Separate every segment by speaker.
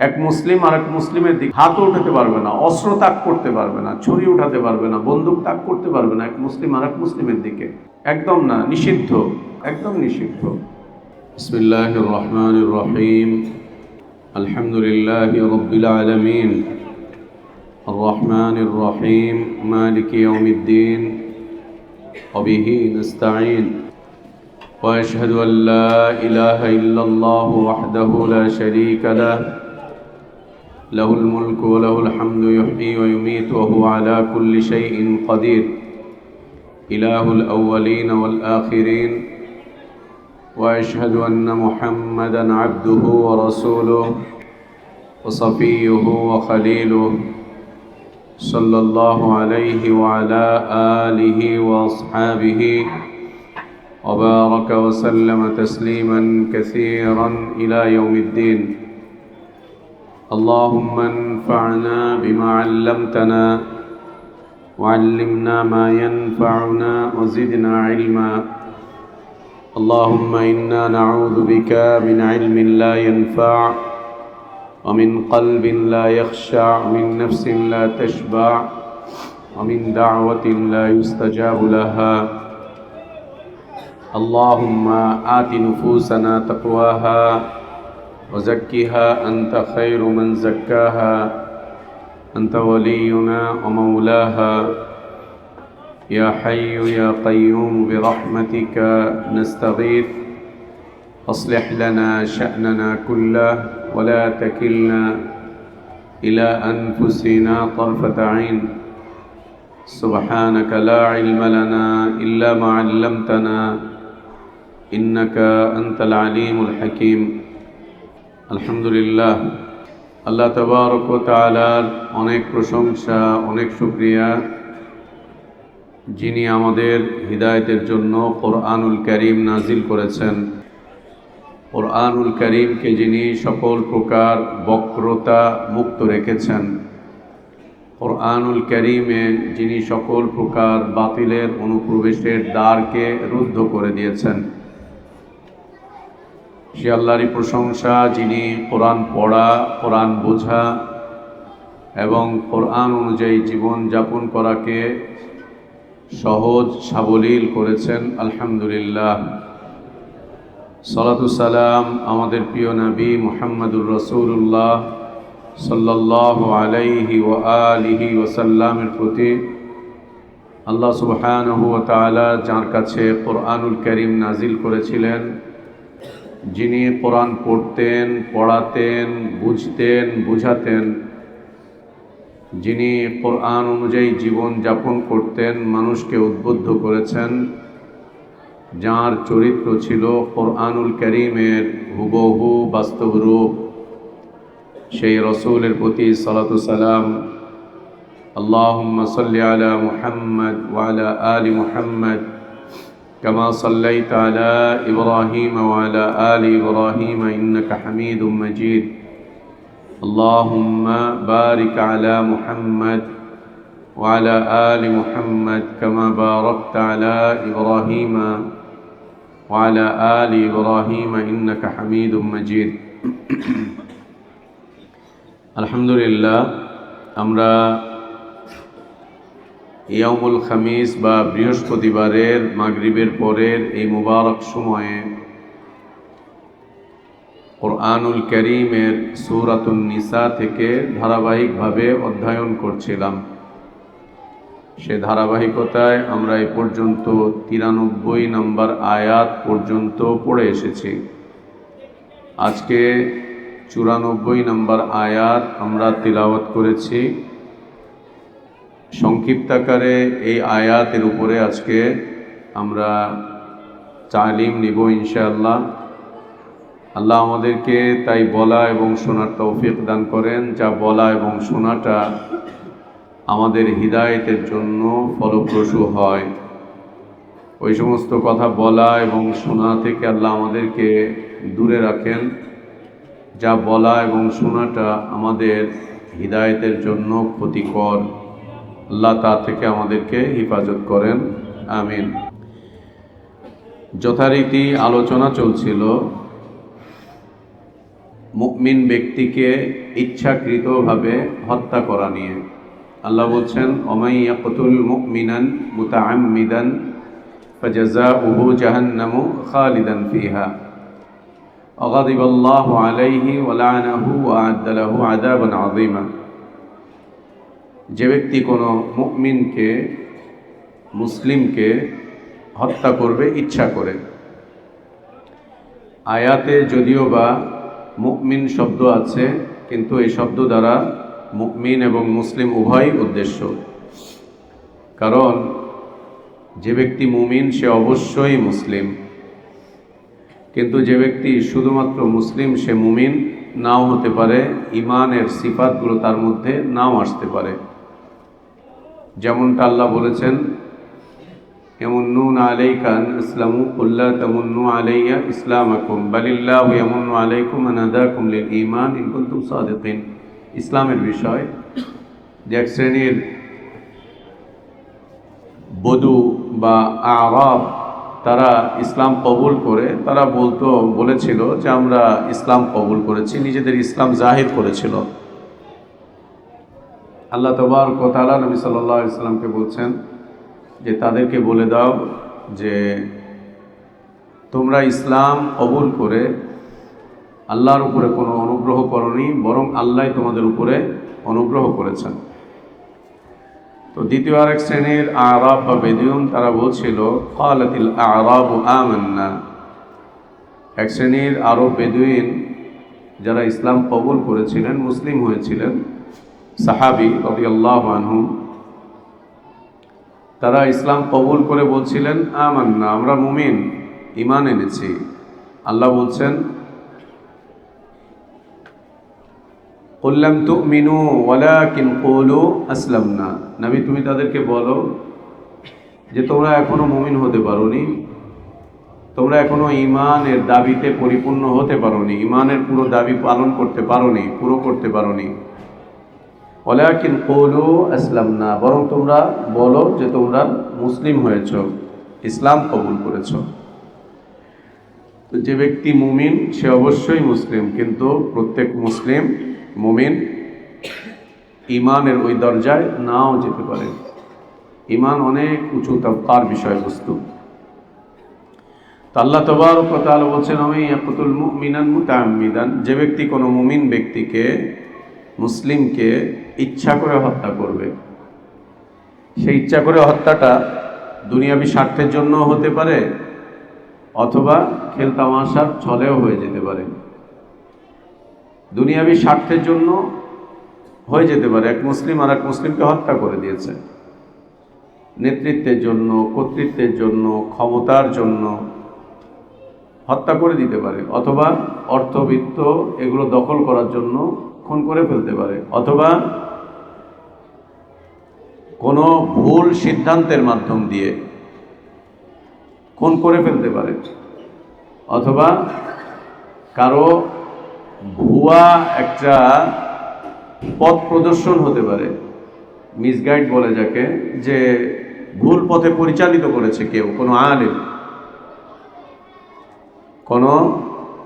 Speaker 1: এক মুসলিম আর এক মুসলিমের দিকে হাতও উঠাতে পারবে না, অস্ত্র তাক করতে পারবে না, ছুরি উঠাতে পারবে না, বন্দুক তাক করতে পারবে না এক মুসলিম আর এক মুসলিমের দিকে। একদম না, নিষিদ্ধ, একদম নিষিদ্ধ। বিসমিল্লাহির রহমানির রহিম। আলহামদুলিল্লাহি রাব্বিল আলামিন, আর রহমানির রহিম, মালিকি ইয়াউমিদ্দিন, ওয়া বিহি নাস্তাঈন। وأشهد أن لا إله إلا الله وحده لا شريك له، له الملك وله الحمد يحيي ويميت وهو على كل شيء قدير، إله الأولين والآخرين. وأشهد أن محمدًا عبده ورسوله وصفيه وخليله، صلى الله عليه وعلى آله وأصحابه وبارك وسلم تسليما كثيرا إلى يوم الدين. اللهم انفعنا بما علمتنا وعلمنا ما ينفعنا وزدنا علما. اللهم إنا نعوذ بك من علم لا ينفع ومن قلب لا يخشع ومن نفس لا تشبع ومن دعوة لا يستجاب لها. اللهم آت نفوسنا تقواها وزكها أنت خير من زكاها، أنت ولينا ومولاها. يا حي يا قيوم برحمتك نستغيث، أصلح لنا شأننا كله ولا تكلنا إلى أنفسنا طرفة عين. سبحانك لا علم لنا إلا ما علمتنا إنك أنت العليم الحكيم. আলহামদুলিল্লাহ, আল্লাহ তাবারক ওয়া তাআলার অনেক প্রশংসা, অনেক শুকরিয়া, যিনি আমাদের হিদায়াতের জন্য কোরআনুল কারীম নাজিল করেছেন। কোরআনুল কারীমকে যিনি সকল প্রকার বক্রতা মুক্ত রেখেছেন, কোরআনুল কারীমে যিনি সকল প্রকার বাতিলের অনুপ্রবেশের দ্বারকে রুদ্ধ করে দিয়েছেন, সে আল্লাহরই প্রশংসা, যিনি কোরআন পড়া, কোরআন বোঝা এবং কোরআন অনুযায়ী জীবন যাপন করাকে সহজ সাবলীল করেছেন। আলহামদুলিল্লাহ। সালাতু সালাম আমাদের প্রিয় নবী মুহাম্মদুর রাসূলুল্লাহ সাল্লাল্লাহু আলাইহি ওয়া আলিহি ওয়াসাল্লামের প্রতি। আল্লাহ সুবহানাহু ওয়া তাআলা যার কাছে কোরআনুল কারীম নাজিল করেছিলেন, যিনি কোরআন পড়তেন, পড়াতেন, বুঝতেন, বুঝাতেন, যিনি কোরআন অনুযায়ী জীবন যাপন করতেন, মানুষকে উদ্বুদ্ধ করেছেন, যার চরিত্র ছিল কোরআনুল কারীমের হুবহু বাস্তব রূপ, সেই রসূলের প্রতি সালাতু সালাম। আল্লাহুম্মা সাল্লি আলা মুহাম্মদ ওয়া আলা আলি মুহাম্মদ কামা সাল্লাইতা আলা ইব্রাহিম ওয়া আলা আলি ইব্রাহিম ইন্নাকা হামিদুম মাজিদ। আল্লাহুম্মা বারিক আলা মুহাম্মদ ওয়া আলা আলি মুহাম্মদ কামা বারাকতা আলা ইব্রাহিম ওয়া আলা আলি ইব্রাহিম ইন্নাকা হামিদুম মাজিদ। আলহামদুলিল্লাহ, আমরা ইয়াউমুল খামিস বা বৃহস্পতিবারের মাগরিবের পরের এই মুবারক সময়ে কোরআনুল কারীমের সূরাতুন নিসা থেকে ধারাবাহিকভাবে অধ্যয়ন করছিলাম। সে ধারাবাহিকতায় আমরা এ পর্যন্ত 93 নম্বর আয়াত পর্যন্ত পড়ে এসেছি। আজকে 94 নম্বর আয়াত আমরা তিলাওয়াত করেছি। সংক্ষিপ্তাকারে এই আয়াতের উপরে আজকে আমরা তালিম নিব ইনশাআল্লাহ। আল্লাহ আমাদেরকে তাই বলা এবং শোনার তৌফিক দান করেন, যা বলা এবং শোনাটা আমাদের হিদায়াতের জন্য ফলপ্রসূ হয়। ওই সমস্ত কথা বলা এবং শোনা থেকে আল্লাহ আমাদেরকে দূরে রাখেন, যা বলা এবং শোনাটা আমাদের হিদায়াতের জন্য ক্ষতিকর। আল্লাহ তা থেকে আমাদেরকে হেফাজত করেন, আমিন। যথারীতি আলোচনা চলছিল মুমিন ব্যক্তিকে ইচ্ছাকৃতভাবে হত্যা করা নিয়ে। আল্লাহ বলছেন, ওমাই ইয়াকতুল মুমিনান মুতাআম্মিদান ফাজাযাউহু জাহান্নামু খালিদান ফিহা ওয়াগাদিবাল্লাহু আলাইহি ওয়া লা'নাহু ওয়া আ'আদ্দা লাহু আযাবান আযীমা। যে ব্যক্তি কোনো মুমিনকে, মুসলিমকে হত্যা করবে ইচ্ছা করে, আয়াতে যদিও বা মুমিন শব্দ আছে, কিন্তু এই শব্দ দ্বারা মুমিন এবং মুসলিম উভয় উদ্দেশ্য। কারণ যে ব্যক্তি মুমিন সে অবশ্যই মুসলিম, কিন্তু যে ব্যক্তি শুধুমাত্র মুসলিম সে মুমিন নাও হতে পারে, ইমানের সিফাতগুলো তার মধ্যে নাও আসতে পারে। যেমনটা আল্লাহ বলেছেন, ইয়ামুন্নুনা আলাইকা আন আসলামু কুল লা তামুন্নু আলাইয়া ইসলামাকুম বালিল্লাহু ইয়ামুন্নু আলাইকুম আন হাদাকুম লিল ঈমান ইন কুনতুম সাদিকিন। ইসলামের বিষয় যে এক শ্রেণীর বদু বা আরাব তারা ইসলাম কবুল করে, তারা বলেছিল যে আমরা ইসলাম কবুল করেছি, নিজেদের ইসলাম জাহির করেছিল। আল্লাহ তাবারক ওয়া তাআলা নবী সাল্লাল্লাহু আলাইহি ওয়াসাল্লামকে বলছেন যে তাদেরকে বলে দাও যে তোমরা ইসলাম কবুল করে আল্লাহর উপরে কোনো অনুগ্রহ করনি, বরং আল্লাহ তোমাদের উপরে অনুগ্রহ করেছেন। তো দ্বিতীয় আরেক শ্রেণীর আরাব বা বেদুইন তারা বলছিল ক্বালাতিল আ'রাবু আমান্না। এক শ্রেণীর আরব বেদুইন যারা ইসলাম কবুল করেছিলেন, মুসলিম হয়েছিলেন, সাহাবী রাদিয়াল্লাহু আনহুম, তারা ইসলাম কবুল করে বলছিলেন আমান্না, আমরা মুমিন, ঈমান এনেছি। আল্লাহ বলছেন কুল লাম তুমিনু ওয়ালাকিন কুলু আসলামনা। নবী তুমি তাদেরকে বলো যে তোমরা এখনো মুমিন হতে পারোনি, তোমরা এখনো ঈমানের দাবিতে পরিপূর্ণ হতে পারোনি, ঈমানের পুরো দাবি পালন করতে পারোনি, পুরো করতে পারোনি। ওয়ালাকিন কুলু আসলামনা, বরং তোমরা বলো যে তোমরা মুসলিম হয়েছ, ইসলাম কবুল করেছ। তো যে ব্যক্তি মুমিন সে অবশ্যই মুসলিম, কিন্তু প্রত্যেক মুসলিম মুমিন ঈমানের ওই দরজায় নাও যেতে পারে। ঈমান অনেক উঁচু তার বিষয়বস্তু। আল্লাহ তাবারক ওয়া তাআলা বলছেন, আমি ইয়াকতুল মুমিনান মুতাআম্মিদান, যে ব্যক্তি কোনো মুমিন ব্যক্তিকে, মুসলিমকে ইচ্ছা করে হত্যা করবে, সেই ইচ্ছা করে হত্যাটা দুনিয়াবি স্বার্থের জন্য হতে পারে, অথবা খেলতামাশার ছলেও হয়ে যেতে পারে। দুনিয়াবি স্বার্থের জন্য হয়ে যেতে পারে, এক মুসলিম আর এক মুসলিমকে হত্যা করে দিয়েছে, নেতৃত্বের জন্য, কর্তৃত্বের জন্য, ক্ষমতার জন্য হত্যা করে দিতে পারে, অথবা অর্থবিত্ত এগুলো দখল করার জন্য খুন করে ফেলতে পারে, অথবা কোনো ভুল সিদ্ধান্তের মাধ্যম দিয়ে খুন করে ফেলতে পারে, অথবা কারো ভুয়া একটা পথ প্রদর্শন হতে পারে, মিসগাইড বলে যাকে, যে ভুল পথে পরিচালিত করেছে কেউ, কোনো আলিম,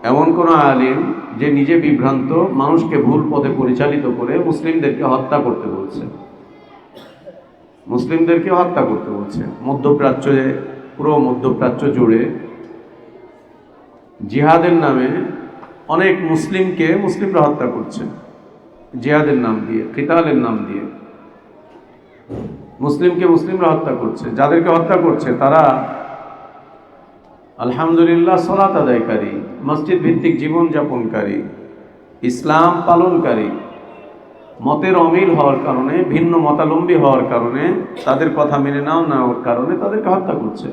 Speaker 1: এমন কোনো আলিম যে নিজে বিভ্রান্ত, মানুষকে ভুল পথে পরিচালিত করে মুসলিমদেরকে হত্যা করতে বলছে, মুসলিমদেরকে হত্যা করতে বলছে। মধ্যপ্রাচ্যে, পুরো মধ্যপ্রাচ্য জুড়ে জিহাদের নামে অনেক মুসলিমকে মুসলিমরা হত্যা করছে, জিহাদের নাম দিয়ে, কিতালের নাম দিয়ে মুসলিমকে মুসলিমরা হত্যা করছে। যাদেরকে হত্যা করছে তারা আলহামদুলিল্লাহ সালাত আদায়কারী, মসজিদ ভিত্তিক জীবন যাপনকারী, ইসলাম পালনকারী, মতের অমিল হওয়ার কারণে, ভিন্ন মতাবলম্বী হওয়ার কারণে, তাদের কথা মেনে নেওয়ার কারণে তাদেরকে হত্যা করছে।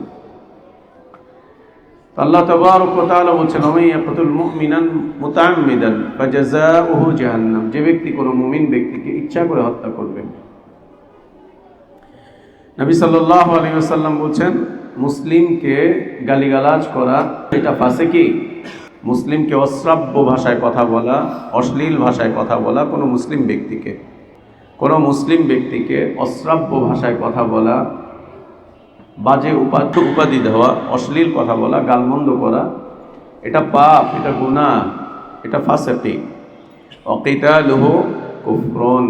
Speaker 1: আল্লাহ তাবারক ওয়া তাআলা বলছেন, ওয়া ইয়াকতুল মুমিনান মুতাআম্মিদান ফাজাযাউহু জাহান্নাম, যে ব্যক্তি কোনো মুমিন ব্যক্তিকে ইচ্ছা করে হত্যা করবে। নবী সাল্লাল্লাহু আলাইহি ওয়াসাল্লাম বলছেন, মুসলিমকে গালিগালাজ করা এটা ফাসিকি। মুসলিমকে অশ্রাব্য ভাষায় কথা বলা, অশ্লীল ভাষায় কথা বলা, কোনো মুসলিম ব্যক্তিকে অশ্রাব্য ভাষায় কথা বলা, বাজে উপাধি দেওয়া, অশ্লীল কথা বলা, গালমন্দ করা, এটা পাপ, এটা গুনাহ, এটা ফাসিকি। ওয়াকিতালুহু কুফরুন,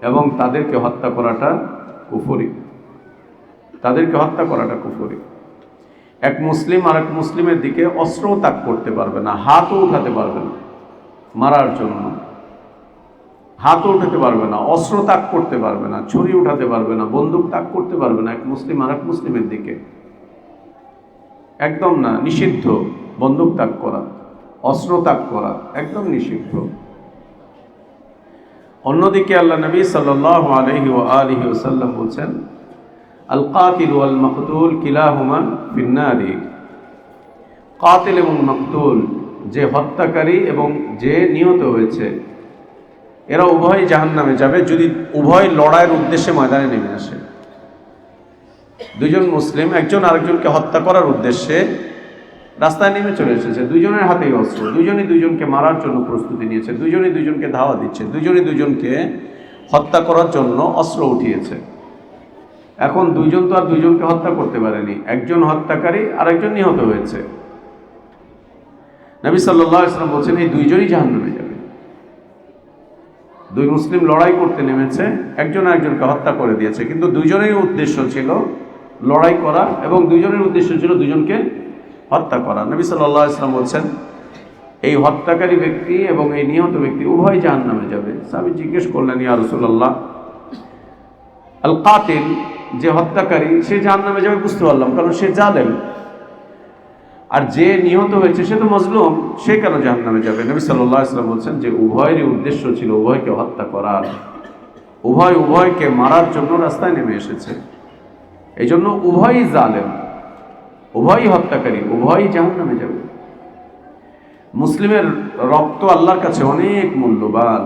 Speaker 1: এবং তাদেরকে হত্যা করাটা কুফরি, তাদেরকে হত্যা করাটা কুফরি। এক মুসলিম আর এক মুসলিমের দিকে অস্ত্রও তাক করতে পারবে না, হাতও উঠাতে পারবে না মারার জন্য, হাতও উঠাতে পারবে না, অস্ত্র তাক করতে পারবে না, ছুরি উঠাতে পারবে না, বন্দুক তাক করতে পারবে না এক মুসলিম আর এক মুসলিমের দিকে, একদম না, নিষিদ্ধ। বন্দুক তাক করা, অস্ত্র তাক করা একদম নিষিদ্ধ। অন্যদিকে আল্লাহ নবী সাল্লাল্লাহু আলাইহি ওয়া আলিহি ওয়াসাল্লাম বলছেন, আল কাতিল ওয়াল মাকতুল কিলাহুমা ফিন্নারি। কাতিল এবং মাকতুল, যে হত্যাকারী এবং যে নিহত হয়েছে, এরা উভয় জাহান্নামে যাবে যদি উভয় লড়াইয়ের উদ্দেশ্যে ময়দানে নেমে আসে। দুজন মুসলিম একজন আরেকজনকে হত্যা করার উদ্দেশ্যে রাস্তায় নেমে চলে এসেছে, দুজনের হাতেই অস্ত্র, দুজনই দুজনকে মারার জন্য প্রস্তুতি নিয়েছে, দুজনই দুজনকে ধাওয়া দিচ্ছে, দুজনই দুজনকে হত্যা করার জন্য অস্ত্র উঠিয়েছে। এখন দুইজন তো আর দুইজনকে হত্যা করতে পারেনি, একজন হত্যাকারী আর একজন নিহত হয়েছে। নবী সাল্লাল্লাহু আলাইহি ওয়াসাল্লাম বলছেন এই দুইজনই জাহান্নামে যাবে। দুই মুসলিম লড়াই করতে নেমেছে, একজন আরেকজনকে হত্যা করে দিয়েছে, কিন্তু দুইজনেরই উদ্দেশ্য ছিল লড়াই করা এবং দুইজনের উদ্দেশ্য ছিল দুজনকে হত্যা করা। নবী সাল্লাল্লাহু আলাইহি ওয়াসাল্লাম বলছেন এই হত্যাকারী ব্যক্তি এবং এই নিহত ব্যক্তি উভয় জাহান্নামে যাবে। সাহাবী জিজ্ঞেস করলেন, ইয়া রাসূলুল্লাহ, আল কাতিল, যে হত্যাকারী, সে জাহান্নামে যাবে বুঝতে পারলাম, কারণ সে জালেম, আর যে নিহত হয়েছে সে তো মজলুম, সে কেন জাহান্নামে যাবে? নবী সাল্লাল্লাহু আলাইহি ওয়াসাল্লাম বলছেন যে উভয়েরই উদ্দেশ্য ছিল উভয়কে হত্যা করার, উভয়কে মারার জন্য রাস্তায় নেমে এসেছে। এই জন্য উভয়ই জালেম, উভয়ই হত্যাকারী, উভয়ই জাহান্নামে যাবে। মুসলিমের রক্ত আল্লাহর কাছে অনেক মূল্যবান,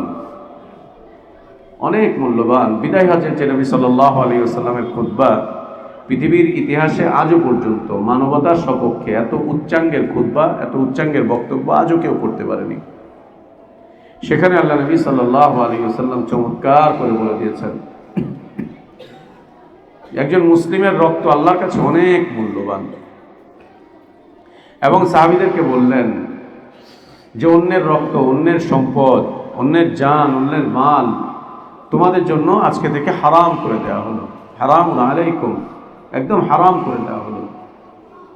Speaker 1: অনেক মূল্যবান। বিদায় হজের যে নবী সাল্লাল্লাহু আলাইহি ওয়াসাল্লামের খুতবা, পৃথিবীর ইতিহাসে আজও পর্যন্ত মানবতার সপক্ষে এত উচ্চাঙ্গের খুতবা, এত উচ্চাঙ্গের বক্তব্য আজও কেউ করতে পারেনি। সেখানে আল্লাহ নবী সাল্লাল্লাহু আলাইহি ওয়াসাল্লাম চমৎকার করে বলে দিয়েছেন, একজন মুসলিমের রক্ত আল্লাহর কাছে অনেক মূল্যবান। এবং সাহাবীদেরকে বললেন যে অন্যের রক্ত, অন্যের সম্পদ, অন্যের জান, অন্যের মাল তোমাদের জন্য আজকে থেকে হারাম করে দেওয়া হলো। হারামুন আলাইকুম, একদম হারাম করে দেওয়া হলো।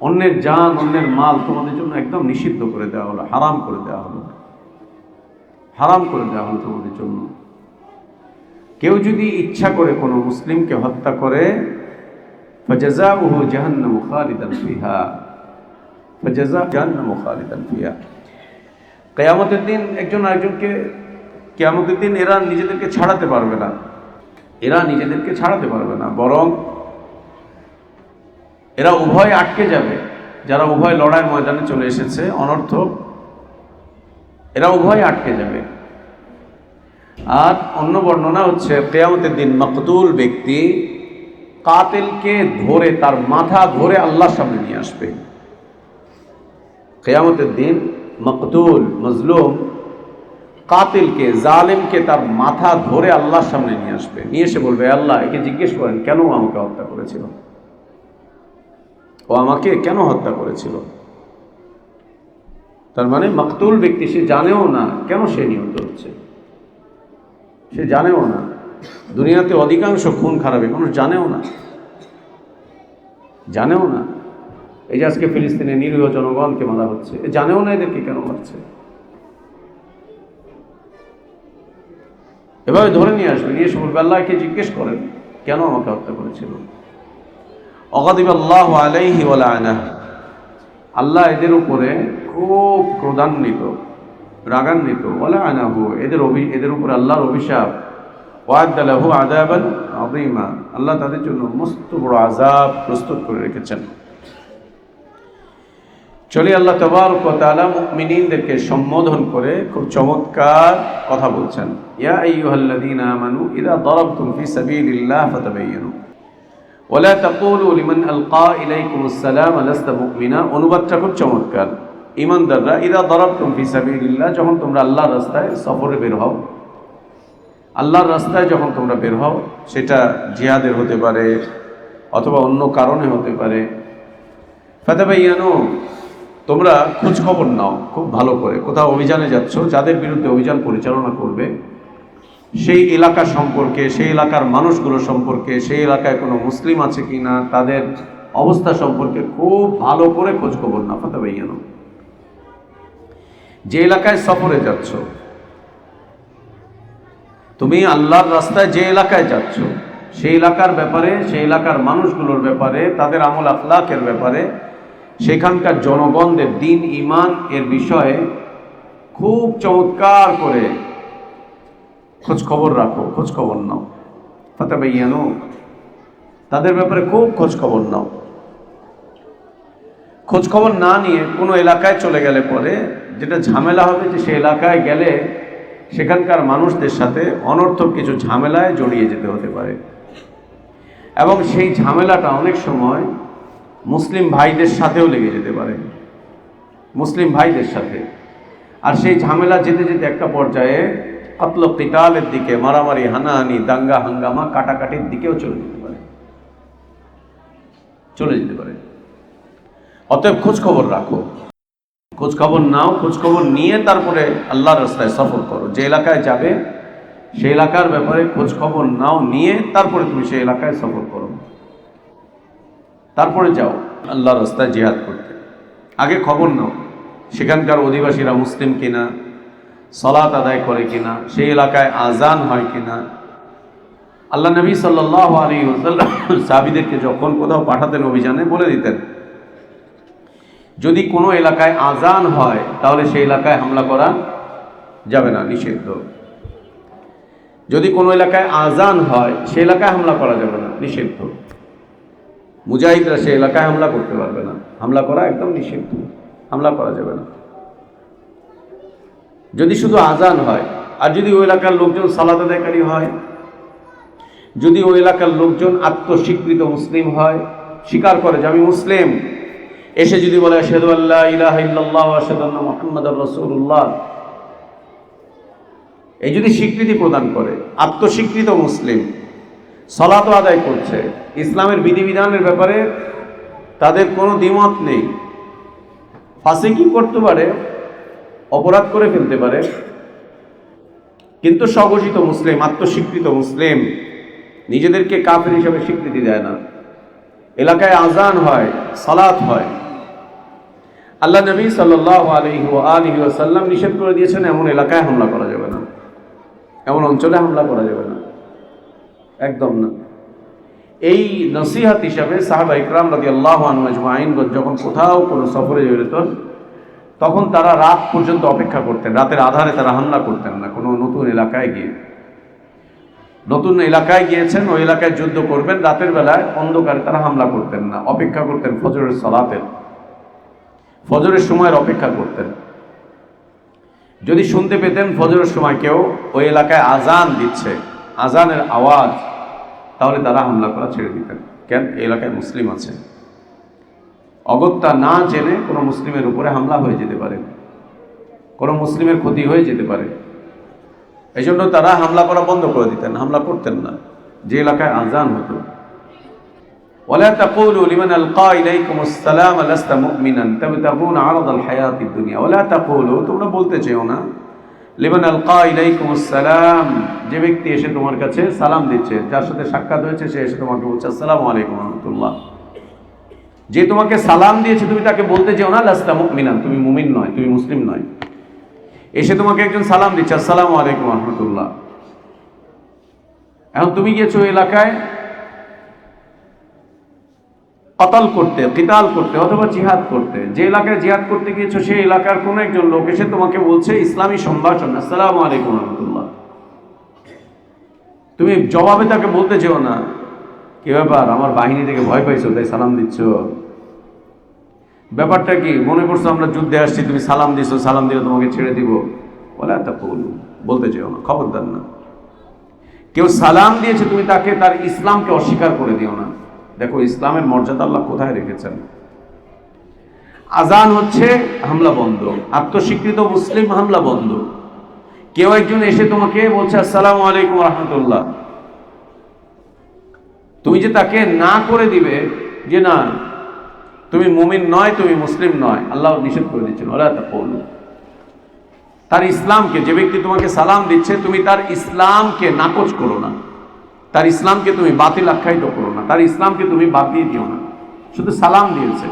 Speaker 1: অন্যের জান, অন্যের মাল তোমাদের জন্য একদম নিষিদ্ধ করে দেওয়া হলো, হারাম করে দেওয়া হলো, হারাম করে দেওয়া হলো তোমাদের জন্য। কেউ যদি ইচ্ছা করে কোনো মুসলিমকে হত্যা করে, ফাজাযাউহু জাহান্নামু খালিদান ফিহা, ফাজাযাউ জাহান্নামু খালিদান ফিহা। কিয়ামতের দিন একজন আরেকজনকে, কিয়ামতের দিন এরা নিজেদেরকে ছাড়াতে পারবে না, এরা নিজেদেরকে ছাড়াতে পারবে না, বরং এরা উভয় আটকে যাবে। যারা উভয় লড়াইয়ের ময়দানে চলে এসেছে অনর্থক, এরা উভয় আটকে যাবে। আর অন্য বর্ণনা হচ্ছে কিয়ামতের দিন মাকতুল ব্যক্তি কাতিলকে ধরে, তার মাথা ধরে আল্লাহর সামনে নিয়ে আসবে। কিয়ামতের দিন মাকতুল, মজলুম, কাতিলকে, জালেমকে তার মাথা ধরে আল্লাহর সামনে নিয়ে আসবে, নিয়ে এসে বলবে, আল্লাহ, একে জিজ্ঞেস করেন কেন আমাকে হত্যা করেছিল, ও আমাকে কেন হত্যা করেছিল। তার মানে মাকতুল ব্যক্তি সে জানেও না কেন সে নিহত হচ্ছে, সে জানেও না। দুনিয়াতে অধিকাংশ খুন খারাপি মানুষ জানেও না, জানেও না। এই যে আজকে ফিলিস্তিনে নিরীহ জনগণকে মারা হচ্ছে, এ জানেও না এদেরকে কেন মারছে। এভাবে ধরে নিয়ে আসবে, নিয়ে এসে বলবে, আল্লাহকে জিজ্ঞেস করেন কেন আমাকে হত্যা করেছিল। অগাদিবাল্লাহু আলাইহি ওয়া লা'নাহু, আল্লাহ এদের উপরে খুব ক্রোধান্বিত, রাগান্বিত। ওয়া লা'নাহু, এদের উপরে আল্লাহর অভিশাপ। ওয়া'আদ্দা লাহু আযাবান আযীমা, আল্লাহ তাদের জন্য মস্ত বড় আযাব প্রস্তুত করে রেখেছেন। চলে আল্লাহ তাবারক ওয়া তাআলা মুমিনদেরকে সম্বোধন করে খুব চমৎকার কথা বলছেন। ইয়া আইয়ুহাল্লাযীনা আমানু ইযা দারাবতুম ফি সাবিলিল্লাহি ফাতাবায়ানু ওয়া লা তাকুলু লিমান আলকা ইলাইকুমুস সালাম লাস্তা মুমিনা। অনুবাদটা খুব চমৎকার। ঈমানদাররা ইযা দারাবতুম ফি সাবিলিল্লাহ, যখন তোমরা আল্লাহর রাস্তায় সফরে বের হও, আল্লাহর রাস্তায় যখন তোমরা বের হও, সেটা জিহাদের হতে পারে অথবা অন্য কারণে হতে পারে। ফাতাবায়ানু, তোমরা খোঁজ খবর নাও খুব ভালো করে। কোথাও অভিযানে যাচ্ছ, যাদের বিরুদ্ধে অভিযান পরিচালনা করবে সেই এলাকা সম্পর্কে, সেই এলাকার মানুষগুলো সম্পর্কে, সেই এলাকায় কোনো মুসলিম আছে কি না, তাদের অবস্থা সম্পর্কে খুব ভালো করে খোঁজ খবর না ফাতাবাইয়ান। যে এলাকায় সফরে যাচ্ছ, তুমি আল্লাহর রাস্তায় যে এলাকায় যাচ্ছ, সেই এলাকার ব্যাপারে, সেই এলাকার মানুষগুলোর ব্যাপারে, তাদের আমল আখলাকের ব্যাপারে, সেখানকার জনগণদের দিন ইমান এর বিষয়ে খুব চমৎকার করে খোঁজ খবর রাখো, খোঁজ খবর নাও ফাতাবাইয়ানু। তাদের ব্যাপারে খুব খোঁজ খবর নাও। খোঁজ খবর না নিয়ে কোনো এলাকায় চলে গেলে পরে যেটা ঝামেলা হবে, যে সেই এলাকায় গেলে সেখানকার মানুষদের সাথে অনর্থক কিছু ঝামেলায় জড়িয়ে যেতে হতে পারে, এবং সেই ঝামেলাটা অনেক সময় মুসলিম ভাইদের সাথেও লেগে যেতে পারে, মুসলিম ভাইদের সাথে। আর সেই ঝামেলা যেতে যেতে একটা পর্যায়ে কতল কিতালের দিকে, মারামারি, হানাহানি, দাঙ্গা হাঙ্গামা, কাটাকাটির দিকেও চলে যেতে পারে, চলে যেতে পারে। অতএব খোঁজ খবর রাখো, খোঁজ খবর নাও, খোঁজ খবর নিয়ে তারপরে আল্লাহর রাস্তায় সফর করো। যে এলাকায় যাবে সেই এলাকার ব্যাপারে খোঁজ খবর নাও, নিয়ে তারপরে তুমি সেই এলাকায় সফর করো, তারপরে যাও আল্লাহর রাস্তায় জিহাদ করতে। আগে খবর নাও সেখানকার অধিবাসীরা মুসলিম কিনা, সালাত আদায় করে কিনা, সেই এলাকায় আজান হয় কিনা। আল্লাহ নবী সাল্লাল্লাহু আলাইহি ওয়াসাল্লাম সাহাবীদেরকে যখন কোথাও পাঠাতেন অভিযানে, বলে দিতেন যদি কোনো এলাকায় আজান হয় তাহলে সেই এলাকায় হামলা করা যাবে না, নিষিদ্ধ। যদি কোনো এলাকায় আজান হয় সেই এলাকায় হামলা করা যাবে না, নিষিদ্ধ। মুজাহিদরা সেই এলাকায় হামলা করতে পারবে না, হামলা করা একদম নিষিদ্ধ, হামলা করা যাবে না যদি শুধু আজান হয়। আর যদি ওই এলাকার লোকজন সালাত আদায়কারী হয়, যদি ওই এলাকার লোকজন আত্মস্বীকৃত মুসলিম হয়, স্বীকার করে যে আমি মুসলিম, এসে যদি বলে আশহাদু আল্লা ইলাহা ইল্লাল্লাহ ওয়া আশহাদু আন্না মুহাম্মাদার রাসূলুল্লাহ, এই যদি স্বীকৃতি প্রদান করে, আত্মস্বীকৃত মুসলিম, সালাত আদায় করছে, ইসলামের বিধিবিধানের ব্যাপারে তাদের কোনো দ্বিমত নেই, ফাসিকি করতে পারে, অপরাধ করে ফেলতে পারে, কিন্তু স্বঘোষিত মুসলিম, আত্মস্বীকৃত মুসলিম, নিজেদেরকে কাফের হিসেবে স্বীকৃতি দেয় না, এলাকায় আজান হয়, সালাত হয়। আল্লাহ নবী সাল্লাল্লাহু আলাইহি ওয়াসাল্লাম নিষেধ করে দিয়েছেন এমন এলাকায় হামলা করা যাবে না, এমন অঞ্চলে হামলা করা যাবে না, একদম না। এই নসিহত হিসাবে সাহাবা ইকরাম রাদিয়াল্লাহু আনহুম আজমাইন যখন কোথাও কোনো সফরে যেতেন, তখন তারা রাত পর্যন্ত অপেক্ষা করতেন, রাতের আধারে তারা হামলা করতেন না। কোনো নতুন এলাকায় গিয়ে, নতুন এলাকায় গিয়েছেন, ওই এলাকায় যুদ্ধ করবেন, রাতের বেলায় অন্ধকারে তারা হামলা করতেন না, অপেক্ষা করতেন ফজরের সালাতের, ফজরের সময়ের অপেক্ষা করতেন। যদি শুনতে পেতেন ফজরের সময় কেউ ওই এলাকায় আজান দিচ্ছে, আজানের আওয়াজ, তাহলে তারা হামলা করা ছেড়ে দিতেন। কেন? এই এলাকায় মুসলিম আছে। অগত্যা না জেনে কোনো মুসলিমের উপরে হামলা হয়ে যেতে পারে, কোনো মুসলিমের ক্ষতি হয়ে যেতে পারে। এই জন্য তারা হামলা করা বন্ধ করে দিতেন, হামলা করতেন না যে এলাকায় আজান হতো। ওয়ালা তাকুলু লিমান আলকা ইলাইকুমুস সালাম লাস্তা মুমিনান তাবতাগুনা আরাদাল হায়াতিদ দুনিয়া। ওয়ালা তাকুলু, তোমরা বলতে চেও না, লিমান আলকা ইলাইকুমুস সালাম, যে ব্যক্তি এসে তোমার কাছে সালাম দিচ্ছে, যার সাথে সাক্ষাৎ হয়েছে, সে এসে তোমাকে বলছে আসসালামু আলাইকুম ওয়া রাহমাতুল্লাহ, যে তোমাকে সালাম দিয়েছে তুমি তাকে বলতে চেও না লাস্তা মুমিনান, তুমি মুমিন নয়, তুমি মুসলিম নয়। এসে তোমাকে একজন সালাম দিচ্ছে আসসালামু আলাইকুম ওয়া রাহমাতুল্লাহ, এখন তুমি গিয়েছো ওই এলাকায় কতল করতে, কিতাল করতে, অথবা জিহাদ করতে। যে এলাকায় জিহাদ করতে গিয়েছো সেই এলাকার কোনো একজন লোক এসে তোমাকে বলছে ইসলামী সম্ভাষণ আসসালামু আলাইকুম ওয়া রাহমাতুল্লাহ, তুমি জবাবে তাকে বলতে চেও না কি ব্যাপার, আমার বাহিনী থেকে ভয় পাইছো তাই সালাম দিচ্ছ, ব্যাপারটা কি, মনে করছো আমরা যুদ্ধে আসছি, তুমি সালাম দিছো, সালাম দিলে তোমাকে ছেড়ে দিব? ওয়ালা তাকুলু, বলতে চেও না, খবরদার না। কেউ সালাম দিয়েছে, তুমি তাকে তার ইসলামকে অস্বীকার করে দিও না। দেখো ইসলামের মর্যাদা আল্লাহ কোথায় রেখেছেন। আজান হচ্ছে, হামলা বন্ধ, আত্মস্বীকৃত মুসলিম, হামলা বন্ধ। কেউ একজন এসে তোমাকে বলছে আসসালামু আলাইকুম ওয়া রাহমাতুল্লাহ, তুমি যে তাকে না করে দিবে যে না তুমি মুমিন নয়, তুমি মুসলিম নয়, আল্লাহ নিষেধ করে দিচ্ছেন ওলা তাকুলু। তার ইসলামকে, যে ব্যক্তি তোমাকে সালাম দিচ্ছে, তুমি তার ইসলামকে নাকচ করো না, তার ইসলামকে তুমি বাতিল আখ্যায়িত করো না, তার ইসলামকে তুমি বাদ দিয়ে দিও না। শুধু সালাম দিয়েছে,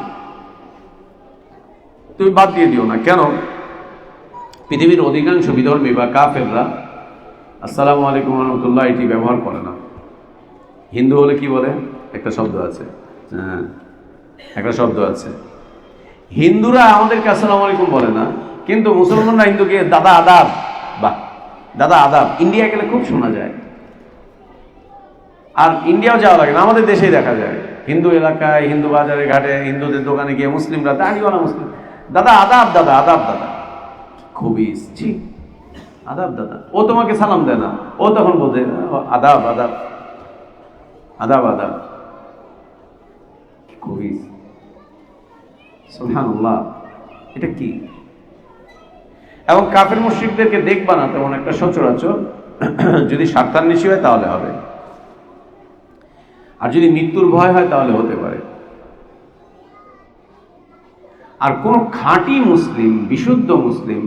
Speaker 1: তুমি বাদ দিয়ে দিও না। কেন? পৃথিবীর অধিকাংশ বিধর্মী বা কাফেররা আসসালামু আলাইকুম রহমতুল্লাহ এটি ব্যবহার করে না। হিন্দু হলে কি বলে? একটা শব্দ আছে, হ্যাঁ একটা শব্দ আছে। হিন্দুরা আমাদেরকে আসসালামু আলাইকুম বলে না, কিন্তু মুসলমানরা হিন্দুকে দাদা আদাব, বাহ দাদা আদাব। ইন্ডিয়া গেলে খুব শোনা যায়, আর ইন্ডিয়াও যাওয়া লাগে না, আমাদের দেশেই দেখা যায়। হিন্দু এলাকায়, হিন্দু বাজারে ঘাটে, হিন্দুদের দোকানে গিয়ে মুসলিমরা দাঁড়িয়েওয়ালা মুসলিম, দাদা আদাব, দাদা আদাব, দাদা খুবই ঠিক আদাব দাদা। ও তোমাকে সালাম দেয় না, ও তখন বলছে আদাব আদাব আদাব আদাব, খুবই সুবহানাল্লাহ। এটা কি? এবং কাফের মুশরিকদেরকে দেখবা না তেমন একটা সচরাচর, যদি স্বার্থান্বেষী হয় তাহলে হবে, আর যদি মৃত্যুর ভয় হয় তাহলে হতে পারে। আর কোন খাঁটি মুসলিম, বিশুদ্ধ মুসলিম,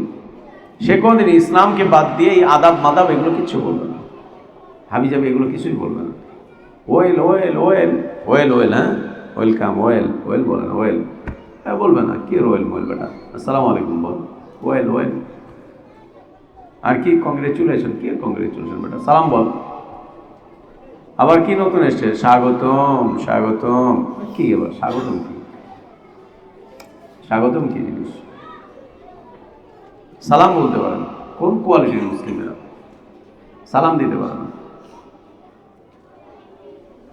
Speaker 1: সে কোনদিন ইসলামকে বাদ দিয়ে এই আদাব মাদাব এগুলো কিছু বলবে না, হাবি যাবে এগুলো কিছুই বলবে না। Well well well well well, হ্যাঁ ওয়েলকাম, ওয়েল ওয়েল বলেন, ওয়েল হ্যাঁ বলবে না। কি ওয়েল ওয়েল বেটা, আসসালামু আলাইকুম বল, ওয়েল ওয়েল। আর কি কংগ্রেচুলেশন, কি কংগ্রেচুলেশন বেটা, সালাম বল। আবার কি নতুন এসছে, স্বাগতম স্বাগতম। কি আবার স্বাগতম? কি স্বাগতম? কি জিনিস? সালাম বলতে পারেন? কোন কোয়ালিটির মুসলিমেরা সালাম দিতে পারেন?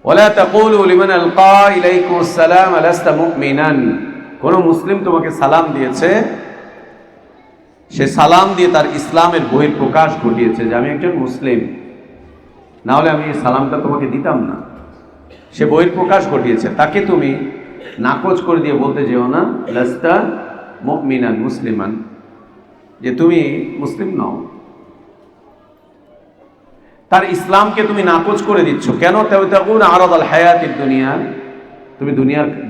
Speaker 1: ওয়ালা তাকুলু লিমান আলকা ইলাইকুম আসসালাম আলাস্তা মুমিনান। কোন মুসলিম তোমাকে সালাম দিয়েছে, সে সালাম দিয়ে তার ইসলামের বহিঃপ্রকাশ ঘটিয়েছে যে আমি একজন মুসলিম, না হলে আমি এই সালামটা তোমাকে দিতাম না। সে বহিঃপ্রকাশ ঘটিয়েছে, তাকে তুমি নাকচ করে দিয়ে বলতে যেও না লাস্তা মুমিনান মুসলিমান, যে তুমি মুসলিম নও। তার ইসলামকে তুমি নাকচ করে দিচ্ছ। কেন? তাবতাগুন আরাদাল হায়াতিদ দুনিয়া, তুমি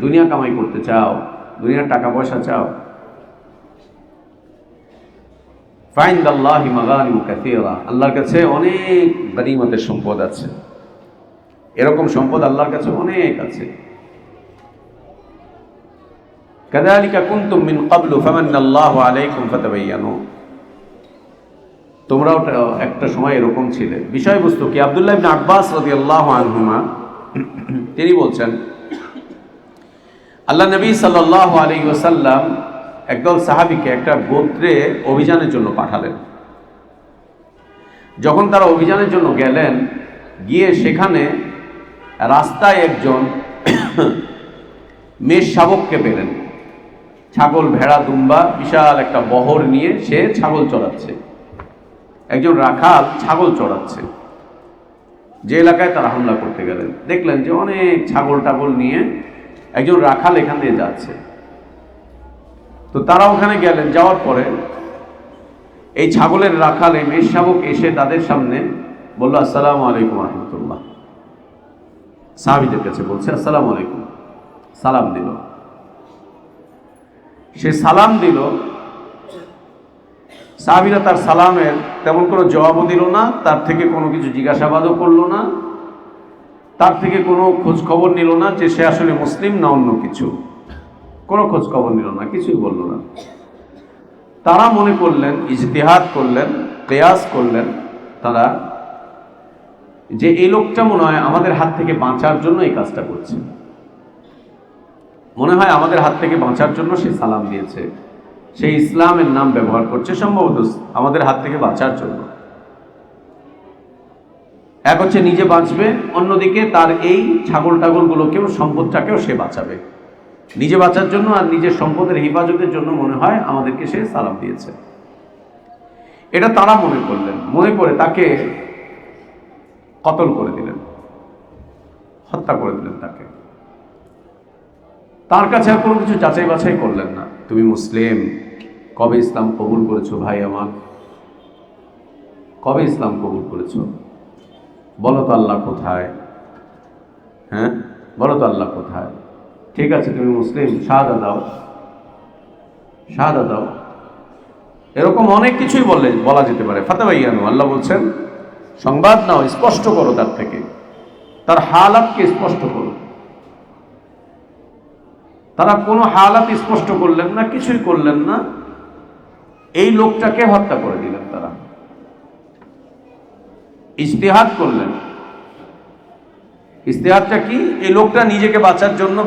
Speaker 1: দুনিয়া কামাই করতে চাও, দুনিয়ার টাকা পয়সা চাও। ফাইন্দাল্লাহি মাগানিমু কাসীরা, আল্লাহর কাছে অনেক গনিমতের সম্পদ আছে, এরকম সম্পদ আল্লাহর কাছে অনেক আছে। কাযালিকা কুনতুম মিন ক্বাবলু ফামান্নাল্লাহু আলাইকুম ফাতাবায়ানু, তোমরাও একটা সময় এরকম ছিলে। বিষয়বস্তু কি? আব্দুল্লাহ ইবনে আব্বাস রাদিয়াল্লাহু আনহুমা তিনি বলছেন, আল্লাহ নবী সাল্লাল্লাহু আলাইহি ওয়াসাল্লাম একদল সাহাবীকে একটা গোত্রে অভিযানের জন্য পাঠালেন। যখন তারা অভিযানের জন্য গেলেন, গিয়ে সেখানে রাস্তায় একজন মেষ শাবককে পেলেন, ছাগল ভেড়া দুম্বা বিশাল একটা বহর নিয়ে সে ছাগল চড়াচ্ছে। একজন রাখাল ছাগল চড়াচ্ছে। যে এলাকায় তারা হামলা করতে গেলেন, দেখলেন যে অনেক ছাগল টাগল নিয়ে একজন রাখাল এখান দিয়ে যাচ্ছে। তো তারা ওখানে গেলেন, যাওয়ার পরে এই ছাগলের রাখাল, এই মেষ শাবক এসে তাদের সামনে বলল আসসালামু আলাইকুম রহমতুল্লাহ। সাহাবীদের কাছে বলছে আসসালামু আলাইকুম, সালাম দিল। সে সালাম দিল, সাহাবীরা তার সালামের তেমন কোনো জবাবও দিল না, তার থেকে কোনো কিছু জিজ্ঞাসাবাদও করলো না, তার থেকে কোনো খোঁজ খবর নিল না যে সে আসলে মুসলিম না অন্য কিছু, কোনো খোঁজ খবর নিল না, কিছুই বলল না। তারা মনে করলেন, ইজতিহাদ করলেন, কিয়াস করলেন তারা, যে এই লোকটা মনে হয় আমাদের হাত থেকে বাঁচার জন্য এই কাজটা করছে, মনে হয় আমাদের হাত থেকে বাঁচার জন্য সে সালাম দিয়েছে, সেই ইসলামের নাম ব্যবহার করছে, সম্ভবত আমাদের হাত থেকে বাঁচার জন্য। এক হচ্ছে নিজে বাঁচবে, অন্যদিকে তার এই ছাগল টাগলগুলোকেও, সম্পদটাকেও সে বাঁচাবে, নিজে বাঁচার জন্য আর নিজের সম্পদের হেফাজতের জন্য মনে হয় আমাদেরকে সে সালাম দিয়েছে। এটা তারা মনে করলেন, মনে করে তাকে কতল করে দিলেন, হত্যা করে দিলেন তাকে। তার কাছে আর কোনো কিছু যাচাই বাছাই করলেন না। তুমি মুসলিম, কবে ইসলাম কবুল করেছো ভাই আমার, কবে ইসলাম কবুল করেছো? বলো তো আল্লাহ কোথায়? হ্যাঁ বলো তো আল্লাহ কোথায়? ঠিক আছে তুমি মুসলিম, শাহাদা দাও, শাহাদা দাও। এরকম অনেক কিছুই বলা যেতে পারে। ফাতাবাইয়ানু, আল্লাহ বলছেন সংবাদ নাও, স্পষ্ট করো তার থেকে, তার হালাতকে স্পষ্ট করো। তারা কোনো হালাত স্পষ্ট করলেন না, কিছুই করলেন না, এই লোকটাকে হত্যা করে দিলেন। তারা ইজতিহাদ করলেন। ইজতিহাদটা কি? এই লোকটা নিজেকে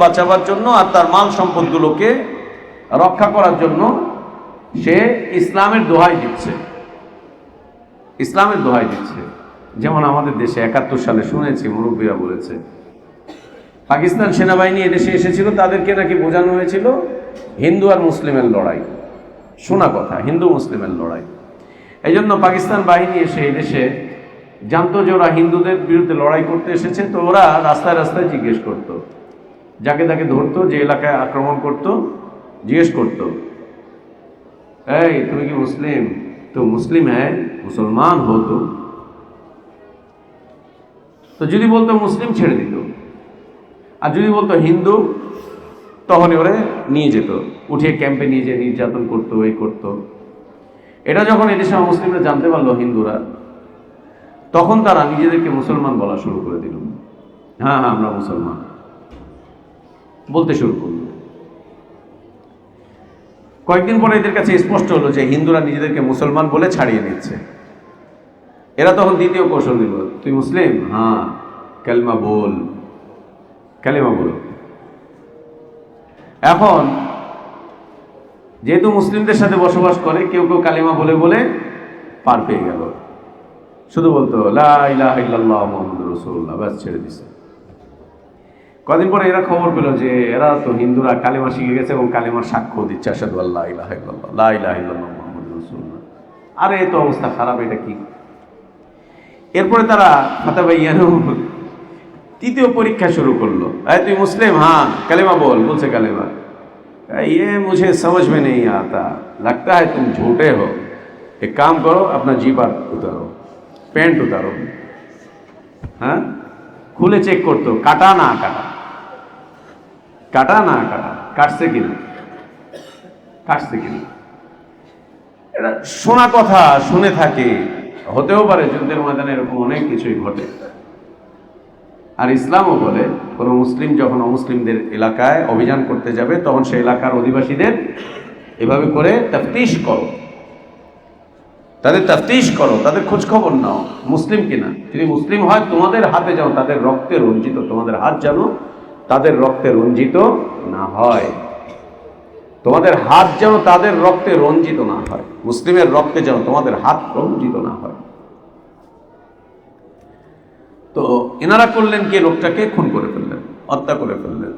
Speaker 1: বাঁচাবার জন্য আর তার মাল সম্পদগুলোকে রক্ষা করার জন্য সে ইসলামের দোহাই দিচ্ছে, ইসলামের দোহাই দিচ্ছে। যেমন আমাদের দেশে 71 সালে শুনেছি, মুরব্বীরা বলেছে, পাকিস্তান সেনাবাহিনী এদেশে এসেছিল, তাদেরকে নাকি বোঝানো হয়েছিল হিন্দু আর মুসলিমের লড়াই। শোনা কথা, হিন্দু মুসলিমের লড়াই। এই জন্য পাকিস্তান বাহিনী এসে এদেশে জানতো যে ওরা হিন্দুদের বিরুদ্ধে লড়াই করতে এসেছে, তো ওরা রাস্তায় রাস্তায় জিজ্ঞেস করত, যাকে তাকে ধরতো, যে এলাকায় আক্রমণ করত, জিজ্ঞেস করত, এই তুমি কি মুসলিম? তো মুসলিম হ্যাঁ, মুসলমান হো তো যদি বলতো মুসলিম ছেড়ে দিত, আর যদি বলতো হিন্দু তখনই ওরে নিয়ে যেত, উঠিয়ে ক্যাম্পে নিয়ে যেয়ে নির্যাতন করতো, এই করতো। এটা যখন এদেশে মুসলিমরা জানতে পারলো, হিন্দুরা, তখন তারা নিজেদেরকে মুসলমান বলা শুরু করে দিল। হ্যাঁ হ্যাঁ আমরা মুসলমান বলতে শুরু করল। কয়েকদিন পরে এদের কাছে স্পষ্ট হলো যে হিন্দুরা নিজেদেরকে মুসলমান বলে ছাড়িয়ে নিচ্ছে। এরা তখন দ্বিতীয় কৌশল দিল, তুই মুসলিম? হ্যাঁ, কালেমা বল, কালেমা বলো। এখন যেহেতু মুসলিমদের সাথে বসবাস করে, কেউ কেউ কালেমা বলে বলে পার পেয়ে গেল, শুধু বলতো লা ইলাহা ইল্লাল্লাহ মুহাম্মাদুর রাসূলুল্লাহ, ব্যাস ছেড়ে দিছে। কদিন পরে এরা খবর পেল যে এরা তো হিন্দুরা কালেমা শিখে গেছে এবং কালেমার সাক্ষ্য দিচ্ছে, আশহাদু আল্লা ইলাহা ইল্লাল্লাহ, লা ইলাহা ইল্লাল্লাহ মুহাম্মাদুর রাসূলুল্লাহ। আরে এ তো অবস্থা খারাপ, এটা কি? এরপরে তারা ফাতাবাইয়ানু তৃতীয় পরীক্ষা শুরু করলো। আরে তুই মুসলিম? হ্যাঁ, কালেমা বল। বলছে কালেমা। ये मुझे समझ में नहीं आता, लगता है तुम झूठे हो, एक काम करो अपना जीपर उतारो, पैंट उतारो। हाँ, খুলে চেক করতো কাটা না কাটা, কাটা না কাটা, কাটছে কিনা, কাটছে কিনা। এটা শোনা কথা, শুনে থাকে, হতেও পারে যুদ্ধের ময়দানে এরকম অনেক কিছুই ঘটে। আর ইসলামও বলে কোনো মুসলিম যখন অমুসলিমদের এলাকায় অভিযান করতে যাবে, তখন সেই এলাকার অধিবাসীদের এভাবে করে তাফতিশ করো, তাদের তাফতিশ করো, তাদের খোঁজ খবর নাও মুসলিম কিনা। যদি মুসলিম হয়, তোমাদের হাতে যেন তাদের রক্তে রঞ্জিত, তোমাদের হাত যেন তাদের রক্তে রঞ্জিত না হয়, তোমাদের হাত যেন তাদের রক্তে রঞ্জিত না হয়, মুসলিমের রক্তে যেন তোমাদের হাত রঞ্জিত না হয়। তো এনারা করলেন কি, লোকটাকে খুন করে ফেললেন, হত্যা করে ফেললেন।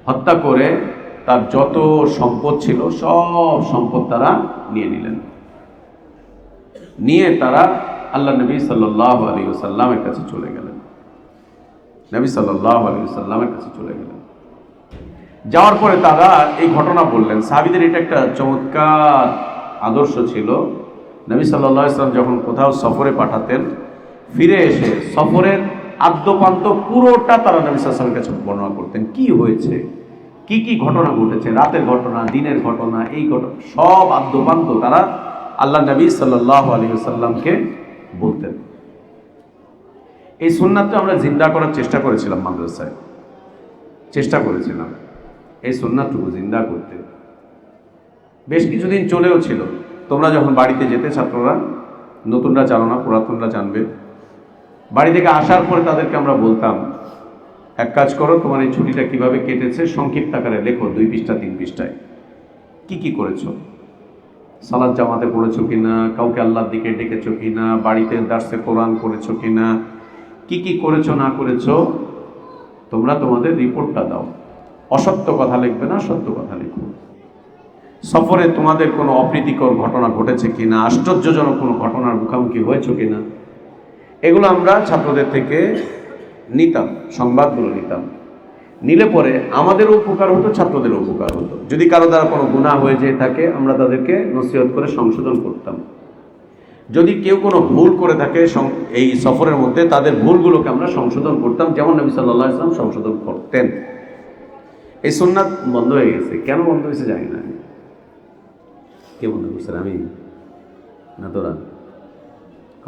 Speaker 1: হত্যা করে তার যত সম্পদ ছিল সব সম্পদ তারা নিয়ে নিলেন। নিয়ে তারা আল্লাহ নবী সাল্লাল্লাহু আলাইহি ওয়াসাল্লামের কাছে চলে গেলেন। নবী সাল্লাল্লাহু আলাইহি ওয়াসাল্লামের কাছে চলে গেলেন। যাওয়ার পরে তারা এই ঘটনা বললেন। সাহাবীদের এটা একটা চমৎকার আদর্শ ছিল। নবী সাল্লাল্লাহু আলাইহি ওয়াসাল্লাম যখন কোথাও সফরে পাঠাতেন, ফিরে এসে সফরের আদ্যপান্ত পুরোটা তারা নবী সাল্লাল্লাহু আলাইহি ওয়াসাল্লামের কাছে বর্ণনা করতেন। কি হয়েছে, কি কি ঘটনা ঘটেছে, রাতের ঘটনা, দিনের ঘটনা, এই ঘটনা সব আদ্যপান্ত তারা আল্লাহ নবী সাল্লাল্লাহু আলাইহি ওয়াসাল্লামকে বলতেন। এই সুন্নাতটা আমরা জিন্দা করার চেষ্টা করেছিলাম মাদ্রাসায়, চেষ্টা করেছিলাম এই সুন্নাতটুকু জিন্দা করতে। বেশ কিছুদিন চলেও ছিল। তোমরা যখন বাড়িতে যেতে, ছাত্ররা, নতুনরা জানো না, পুরাতনরা জানবে, বাড়ি থেকে আসার পরে তাদেরকে আমরা বলতাম, এক কাজ করো, তোমার এই ছুটিটা কিভাবে কেটেছে সংক্ষিপ্ত আকারে লেখো, 2 পৃষ্ঠা 3 পৃষ্ঠায়। কি কি করেছো, সালাত জামাতে পড়েছো কিনা, কাউকে আল্লাহর দিকে ডেকেছো কিনা, বাড়িতে দার্সে কোরআন করেছো কিনা, কি কি করেছো না করেছো, তোমরা তোমাদের রিপোর্টটা দাও। অসত্য কথা লিখবে না, সত্য কথা লিখো। সফরে তোমাদের কোনো অপ্রীতিকর ঘটনা ঘটেছে কিনা, আশ্চর্যজনক কোনো ঘটনার মুখোমুখি হয়েছো কিনা, এগুলো আমরা ছাত্রদের থেকে নিতাম, সংবাদগুলো নিতাম। নিলে পরে আমাদেরও উপকার হতো, ছাত্রদেরও উপকার হতো। যদি কারো দ্বারা কোনো গুনাহ হয়ে যেয়ে থাকে, আমরা তাদেরকে নসিহত করে সংশোধন করতাম। যদি কেউ কোনো ভুল করে থাকে এই সফরের মধ্যে, তাদের ভুলগুলোকে আমরা সংশোধন করতাম, যেমন নবী সাল্লাল্লাহু আলাইহি ওয়াসাল্লাম সংশোধন করতেন। এই সুন্নাত বন্ধ হয়ে গেছে। কেন বন্ধ হয়েছে জানি না। কে বন্ধ করছেন? আমি না তোরা?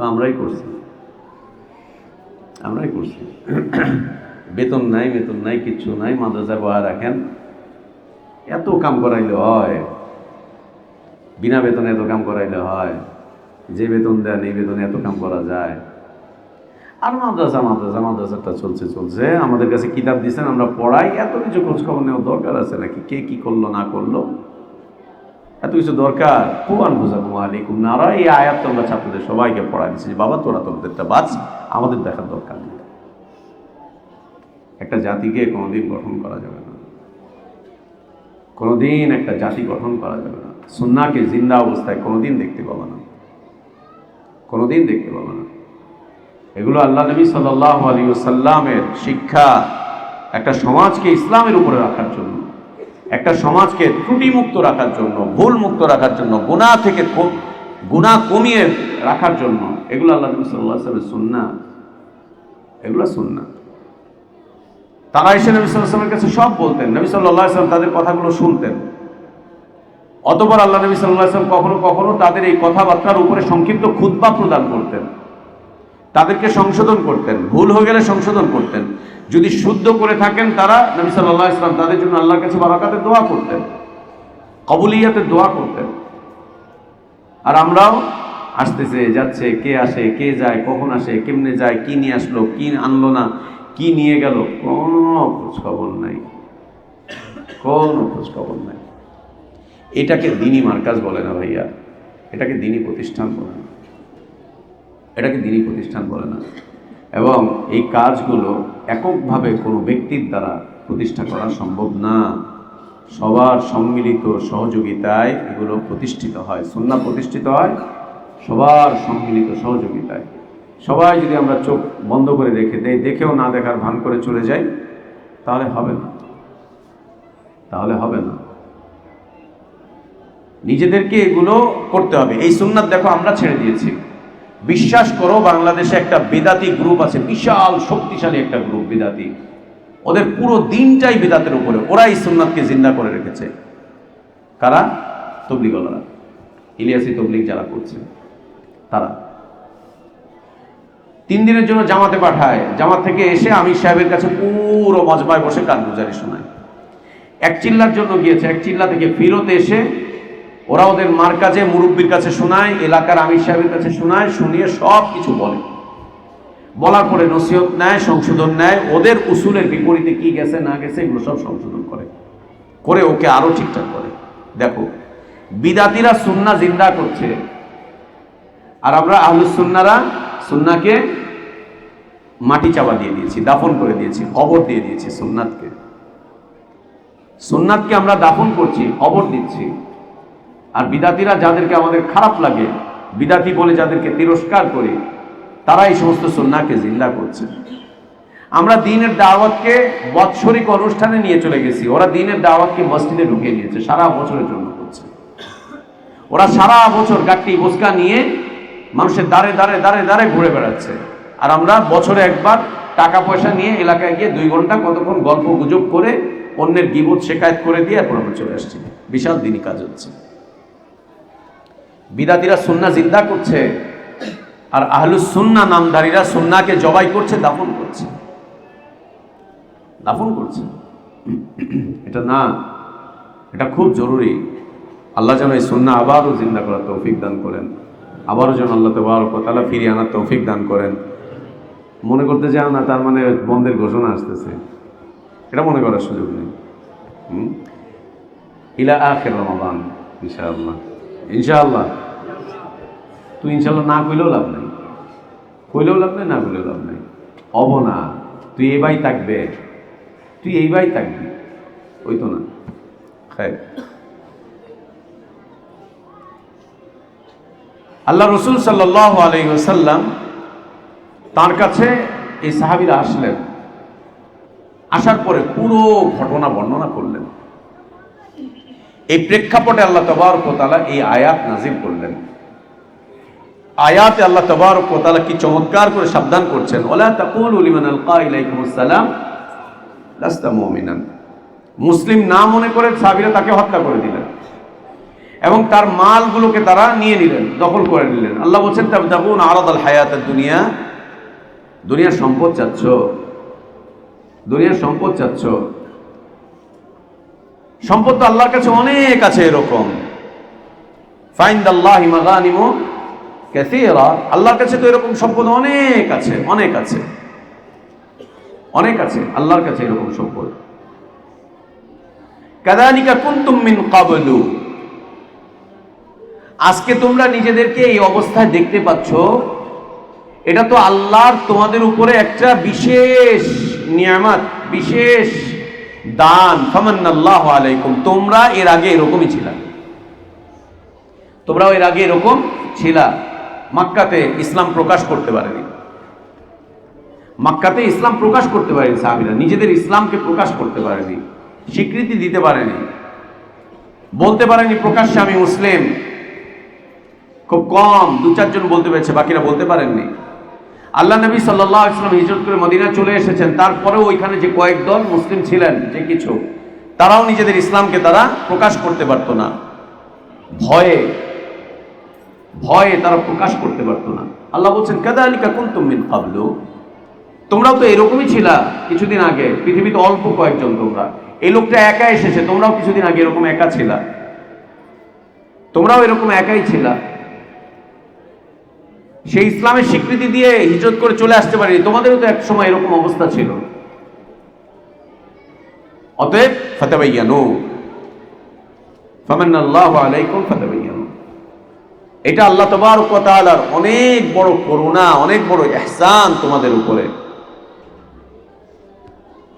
Speaker 1: আমরাই করছি। বেতন নাই কিচ্ছু নাই, মাদ্রাসায় বয়া রাখেন। এত কাম করাইলে হয়? বিনা বেতনে এত কাম করাইলে হয়? যে বেতন দেন এই বেতনে এত কাম করা যায়? আর মাদ্রাসাটা চলছে। আমাদের কাছে কিতাব দিচ্ছেন, আমরা পড়াই। এত কিছু খোঁজখবর নেওয়ার দরকার আছে নাকি? কে কি করলো না করলো এত কিছু দরকার? কুরআন বুঝাবো আলাইকুম নারা, এই আয়াত তো আমরা ছাত্রদের সবাইকে পড়াই দিচ্ছি, বাবা তোরা তোদেরটা বাঁচ, আমাদের দেখার দরকার নেই। একটা জাতিকে কোনোদিন গঠন করা যাবে না, কোনোদিন একটা জাতি গঠন করা যাবে না। সুন্নাহকে জিন্দা অবস্থায় কোনোদিন দেখতে পাবো না। এগুলো আল্লাহ নবী সাল্লাল্লাহু আলাইহি ওয়াসাল্লামের শিক্ষা। একটা সমাজকে ইসলামের উপরে রাখার জন্য, একটা সমাজকে ত্রুটিমুক্ত রাখার জন্য, ভুল মুক্ত রাখার জন্য, গুনাহ কমিয়ে রাখার জন্য এগুলো আল্লাহ নবী সাল্লাল্লাহু আলাইহি ওয়াসাল্লামের সুন্নাহ। এগুলো সুন্নাহ। তারা এসে নবী সাল্লাল্লাহু আলাইহি ওয়াসাল্লামের কাছে সব বলতেন, নবী সাল্লাল্লাহু আলাইহি ওয়াসাল্লাম তাদের কথাগুলো শুনতেন। অতঃপর আল্লাহ নবী সাল্লাল্লাহু আলাইহি ওয়াসাল্লাম কখনো কখনো তাদের এই কথাবার্তার উপরে সংক্ষিপ্ত খুতবা প্রদান করতেন, তাদেরকে সংশোধন করতেন, ভুল হয়ে গেলে সংশোধন করতেন। যদি শুদ্ধ করে থাকেন তারা, নবী সাল্লাল্লাহু আলাইহি ওয়াসাল্লাম তাদের জন্য আল্লাহর কাছে বারাকাতের দোয়া করতেন, কবুলিয়াতের দোয়া করতেন। আর আমরাও আসতেছে যাচ্ছে, কে আসে কে যায়, কখন আসে, কেমনে যায়, কি নিয়ে আসলো, কি আনলো না, কি নিয়ে গেল, কোনো খোঁজখবর নাই। এটাকে দ্বীনি মার্কাজ বলে না ভাইয়া, এটাকে দ্বীনি প্রতিষ্ঠান বলে না। এবং এই কাজগুলো এককভাবে কোনো ব্যক্তির দ্বারা প্রতিষ্ঠা করা সম্ভব না। সবার সম্মিলিত সহযোগিতায় এগুলো প্রতিষ্ঠিত হয়। সুন্নাহ প্রতিষ্ঠিত হয় সবার সম্মিলিত সহযোগিতায়। সবাই যদি আমরা চোখ বন্ধ করে রেখে দেই, দেখেও না দেখার ভান করে চলে যাই, তাহলে হবে না। নিজেদেরকে এগুলো করতে হবে। এই সুন্নাত দেখো আমরা ছেড়ে দিয়েছি। বিশ্বাস করো, বাংলাদেশে একটা বেদাতি গ্রুপ আছে, বিশাল শক্তিশালী একটা গ্রুপ বেদাতি। ওদের পুরো দিনটাই বেদাতের উপরে। ওরা এই সুন্নাতকে জিন্দা করে রেখেছে। কারা? তবলিগওয়ালারা, ইলিয়াসি তবলিগ যারা করছে তারা। 3 দিনের জন্য জামাতে পাঠায়, জামাত থেকে এসে আমির সাহেবের কাছে পুরো মজমায় বসে কারগুজারি শোনায়। এক চিল্লার জন্য গিয়েছে, এক চিল্লা থেকে ফিরত এসে ওরা ওদের মার্কাজে মুরব্বির কাছে শোনায়, এলাকার আমির সাহেবের কাছে শোনায়, শুনিয়ে সব কিছু বলার পরে নসিহত নেয়, সংশোধন নেয়। ওদের উসুলের বিপরীতে কি গেছে না গেছে এগুলো সব সংশোধন করে ওকে আরো ঠিকঠাক করে। দেখো, বিদাতিরা সুন্নাহ জিন্দা করছে, আর আমরা আহলুস সুন্নাহরা সুন্নাহকে মাটি চাপা দিয়ে দিয়েছি, দাফন করে দিয়েছি, কবর দিয়ে দিয়েছি। সুন্নাতকে আমরা দাফন করছি, কবর দিচ্ছি। আর বিদাতিরা, যাদেরকে আমাদের খারাপ লাগে, বিদাতি বলে যাদেরকে তিরস্কার করি, তারা এই সমস্ত সুন্নাহকে জিন্দা করছে। আমরা দ্বীনের দাওয়াতকে বাৎসরিক অনুষ্ঠানে নিয়ে চলে গেছি, ওরা দ্বীনের দাওয়াতকে মসজিদে ঢুকিয়ে দিয়েছে, সারা বছরের জন্য করছে। ওরা সারা বছর গাট্টি বোসকা নিয়ে মানুষের দাঁড়ে ঘুরে বেড়াচ্ছে। আর আমরা বছরে একবার টাকা পয়সা নিয়ে এলাকায় গিয়ে 2 ঘন্টা কতক্ষণ গল্প গুজব করে অন্যের গীবত শেকায়েত করে দিয়ে এরপর আমরা চলে আসছি। বিশাল দ্বীনি কাজ হচ্ছে। বিদাতিরা সুন্নাহ জিন্দা করছে, আর আহলুস সুন্নাহ নামধারীরা সুন্নাহকে জবাই করছে, দাফন করছে। এটা খুব জরুরি। আল্লাহ যেন এই সুন্নাহ আবারও জিন্দা করার তৌফিক দান করেন, আবারও যেন আল্লাহ তাবারক ওয়া তাআলা ফিরিয়ে আনার তৌফিক দান করেন। মনে করতে যাও না তার মানে বন্ধের ঘোষণা আসতেছে, এটা মনে করার সুযোগ নেই। ইলা আখির রমাদান ইনশাআল্লাহ। তুই ইনশাআল্লাহ না কইলেও লাভ নাই, না কইলেও লাভ নাই। না, তুই এইবাই থাকবি, ওই তো না। আল্লাহ রসুল সাল্লাল্লাহু আলাইহি ওয়াসাল্লাম তার কাছে এই সাহাবীরা আসলেন। আসার পরে পুরো ঘটনা বর্ণনা করলেন। এই প্রেক্ষাপটে আল্লাহ তাবারক ওয়া তাআলা এই আয়াত নাযিল করলেন। আয়াতে আল্লাহ তাবারক ওয়া তাআলা কি চমৎকার করে সাবধান করছেন, ওয়ালা তাকুলু লিমান আলকা ইলাইকুমুস সালাম লাস্তা মুমিনান। মুসলিম না মনে করে সাহাবীরা তাকে হত্যা করে দিলেন এবং তার মালগুলোকে তারা নিয়ে নিলেন, দখল করে নিলেন। আল্লাহ বলছেন তাবতাগুনা আরাদাল হায়াতাদ দুনিয়া, দুনিয়ার সম্পদ চাচ্ছ, দুনিয়ার সম্পদ চাচ্ছ। সম্পদ তো আল্লাহর কাছে অনেক আছে এরকম। ফাইন্দাল্লাহি মাগানিমু কাসীরা, আল্লাহর কাছে তো এরকম সম্পদ অনেক আছে, অনেক আছে, অনেক আছে আল্লাহর কাছে এরকম সম্পদ। কাযালিকা কুনতুম মিন ক্বাবলু, আজকে তোমরা নিজেদেরকে এই অবস্থায় দেখতে পাচ্ছ, এটা তো আল্লাহর তোমাদের উপরে একটা বিশেষ নিয়ামত, বিশেষ দান। ফামান্নাল্লাহু আলাইকুম, তোমরা এর আগে এরকমই ছিলা, তোমরাও এর আগে এরকম ছিলা। মক্কাতে ইসলাম প্রকাশ করতে পারেনি, মক্কাতে ইসলাম প্রকাশ করতে পারেনি সাহাবীরা, নিজেদের ইসলামকে প্রকাশ করতে পারেনি, স্বীকৃতি দিতে পারেনি, বলতে পারেনি প্রকাশ্যে আমি মুসলিম। খুব কম 2-4 জন বলতে পেরেছে, বাকিরা বলতে পারেননি। আল্লাহ নবী সাল্লাল্লাহু আলাইহি ওয়াসাল্লাম হিজরত করে মদিনায় চলে এসেছেন, তারপরেও ওইখানে যে কয়েক দল মুসলিম ছিলেন, যে কিছু, তারাও নিজেদের ইসলামকে তারা প্রকাশ করতে পারত না, ভয়ে ভয়ে তারা প্রকাশ করতে পারত না। আল্লাহ বলছেন কাযালিকা কুনতুম মিন ক্বাবলু, তোমরাও তো এরকমই ছিলা কিছুদিন আগে, পৃথিবীতে অল্প কয়েকজন তোমরা। এই লোকটা একা এসেছে, তোমরাও কিছুদিন আগে এরকম একা ছিলা, তোমরাও এরকম একাই ছিলা। সেই ইসলামের স্বীকৃতি দিয়ে হিজরত করে চলে আসতে পারি, তোমাদেরও তো এক সময় এরকম অবস্থা ছিল। অতএব ফাতাবায়ানু, ফামান্নাল্লাহু আলাইকুম ফাতাবায়ানু, এটা আল্লাহ তাবারক ওয়া তাআলার অনেক বড় করুণা, অনেক বড় ইহসান তোমাদের উপরে।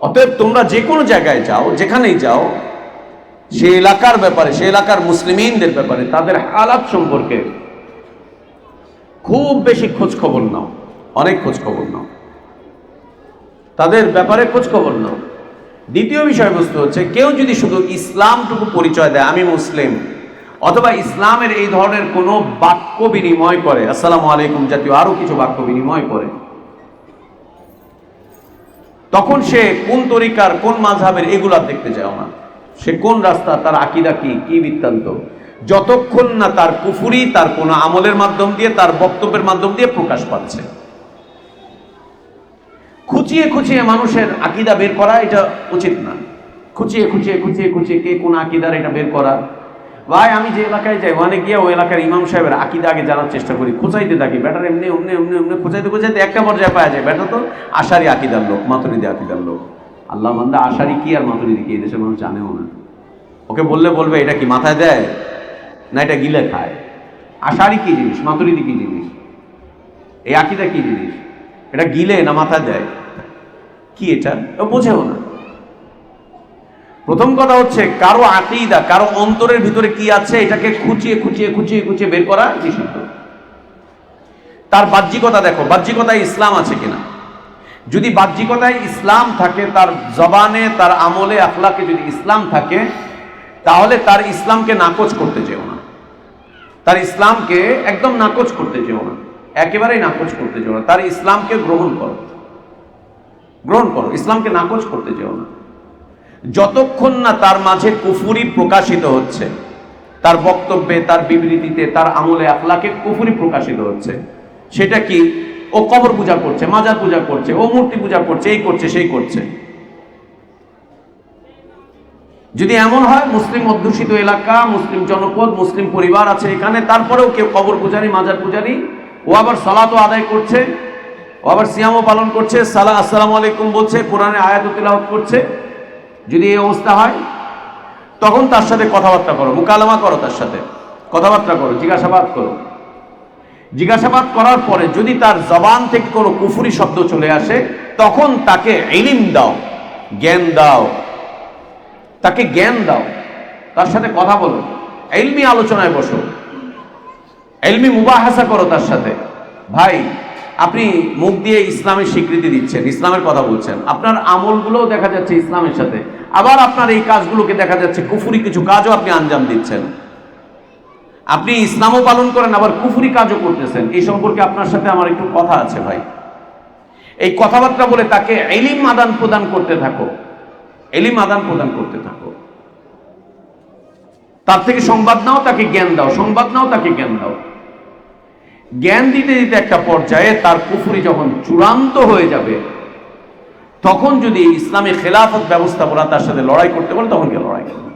Speaker 1: অতএব তোমরা যে কোনো জায়গায় যাও, যেখানেই যাও, সে এলাকার ব্যাপারে, সে এলাকার মুসলিমিনদের ব্যাপারে, তাদের হালাত সম্পর্কে খুব বেশি খোঁজ খবর নাও, অনেক খোঁজ খবর নাও, তাদের ব্যাপারে খোঁজ খবর নাও। দ্বিতীয় বিষয়বস্তু হচ্ছে, কেউ যদি শুধু ইসলামটুকু পরিচয় দেয় আমি মুসলিম, অথবা ইসলামের এই ধরনের কোনো বাক্য বিনিময় করে, আসসালামু আলাইকুম জাতীয় আরো কিছু বাক্য বিনিময় করে, তখন সে কোন তরিকার, কোন মাযহাবের, এগুলা দেখতে যাও না। সে কোন রাস্তা, তার আকীদা কি, কি বৃত্তান্ত, যতক্ষণ না তার কুফরি তার কোন আমলের মাধ্যম দিয়ে, তার বক্তব্যের মাধ্যম দিয়ে প্রকাশ পাচ্ছে। খুঁচিয়ে খুঁচিয়ে মানুষের আকীদা বের করা এটা উচিত না। খুঁচিয়ে খুঁচিয়ে খুঁচিয়ে খুঁচিয়ে কে কোন আকীদার এটা বের করা। ভাই আমি যে এলাকায় যাই, ওখানে গিয়ে ওই এলাকার ইমাম সাহেবের আকীদা আগে জানার চেষ্টা করি, খোঁচাইতে থাকি, ব্যাটার এমনি এমনি এমনি এমনি খোঁচাইতে খোঁচাইতে একটা পর্যায়ে পাওয়া যায় ব্যাটা তো আশারি আকীদার লোক, মাতুরিদি আকীদার লোক। আল্লাহ বান্দা, আশারি কি আর মাতুরিদি কি এই দেশের মানুষ জানেও না। ওকে বললে বলবে এটা কি মাথায় দেয় না এটা গিলে খায়। আশারি কি জিনিস, মাতুরিদি কি জিনিস, এই আকীদা কি জিনিস, এটা গিলে না মাথায় দেয়, কি এটা ও বোঝেও না। প্রথম কথা হচ্ছে কারো আকীদা, কারো অন্তরের ভিতরে কি আছে এটাকে খুঁচিয়ে খুঁচিয়ে খুঁচিয়ে খুঁচিয়ে বের করা নিষিদ্ধ। তার বাহ্যিকতা দেখো, বাহ্যিকতায় ইসলাম আছে কিনা। যদি বাহ্যিকতায় ইসলাম থাকে, তার জবানে, তার আমলে, আখলাকে যদি ইসলাম থাকে, তাহলে তার ইসলামকে নাকচ করতে যেও না, তার ইসলামকে একদম নাকচ করতে যেও না, একেবারেই নাকচ করতে যেও না। তার ইসলামকে গ্রহণ করো, গ্রহণ করো, ইসলামকে নাকচ করতে যেও না। যতক্ষণ না তার মাঝে কুফরি প্রকাশিত হচ্ছে, তার বক্তব্যে, তার বিবৃতিতে, তার আমলে, আখলাকে কুফরি প্রকাশিত হচ্ছে। সেটা কি, ও কবর পূজা করছে, মাজার পূজা করছে, ও মূর্তি পূজা করছে, এই করছে সেই করছে। যদি এমন হয় মুসলিম অধ্যুষিত এলাকা, মুসলিম জনপদ, মুসলিম পরিবার আছে এখানে, তারপরেও কেউ কবর পূজারি, মাজার পূজারি, ও আবার সালাতও আদায় করছে, ও আবার সিয়ামও পালন করছে, আসসালামু আলাইকুম বলছে, কোরআনে আয়াত তিলাওয়াত করছে, যদি এই অবস্থা হয়, তখন তার সাথে কথাবার্তা করো, মুকালামা করো, তার সাথে কথাবার্তা করো, জিজ্ঞাসাবাদ করো। জিজ্ঞাসাবাদ করার পরে যদি তার জবান থেকে কোনো কুফরি শব্দ চলে আসে, তখন তাকে ইলম দাও, জ্ঞান দাও, তাকে জ্ঞান দাও, তার সাথে কথা বলো, ইলমি আলোচনায় বসো, ইলমি মুবাহাসা করো তার সাথে। ভাই আপনি মুখ দিয়ে ইসলামের স্বীকৃতি দিচ্ছেন, ইসলামের কথা বলছেন, আপনার আমলগুলোও দেখা যাচ্ছে ইসলামের সাথে, আবার আপনার এই কাজগুলোকে দেখা যাচ্ছে কুফরি কিছু কাজও আপনি আঞ্জাম দিচ্ছেন। আপনি ইসলামও পালন করেন, আবার কুফরি কাজও করতেছেন। এই সম্পর্কে আপনার সাথে আমার একটু কথা আছে ভাই। এই কথাবার্তা বলে তাকে ইলম আদান প্রদান করতে থাকো, ইলম আদান প্রদান করতে থাকো। তার থেকে সংবাদ নাও, তাকে জ্ঞান দাও, সংবাদ নাও, তাকে জ্ঞান দাও। জ্ঞান দিতে দিতে একটা পর্যায়ে তার কুফরি যখন চূড়ান্ত হয়ে যাবে, তখন যদি ইসলামী খেলাফত ব্যবস্থাপনা তার সাথে লড়াই করতে বলে, তখন গিয়ে লড়াই করবে।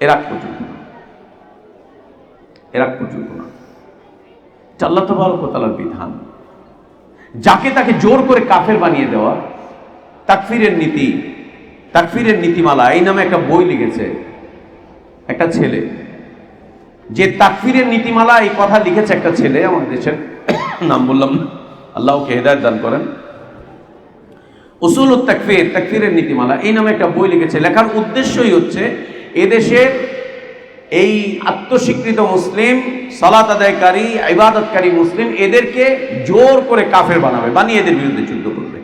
Speaker 1: এর আগ পর্যন্ত না। আল্লাহ তাবারক ওয়া তাআলার বিধান। যাকে তাকে জোর করে কাফের বানিয়ে দেওয়া, তাকফিরের নীতি, তাকফিরের নীতিমালা, এই নামে একটা বই লিখেছে একটা ছেলে। যে তাকফিরের নীতিমালা, এই কথা লিখেছে একটা ছেলে, আমাদের দেশের নাম বললাম না, আল্লাহ ওকে হেদায়েত দান করেন। উসুলুত তাকফির, তাকফিরের নীতিমালা, এই নামে একটা বই লিখেছে। লেখার উদ্দেশ্যই হচ্ছে এদেশে এই আত্মস্বীকৃত মুসলিম, সালাত আদায়কারী, ইবাদতকারী মুসলিম, এদেরকে জোর করে কাফের বানাবে, বানিয়ে এদের বিরুদ্ধে যুদ্ধ করবে,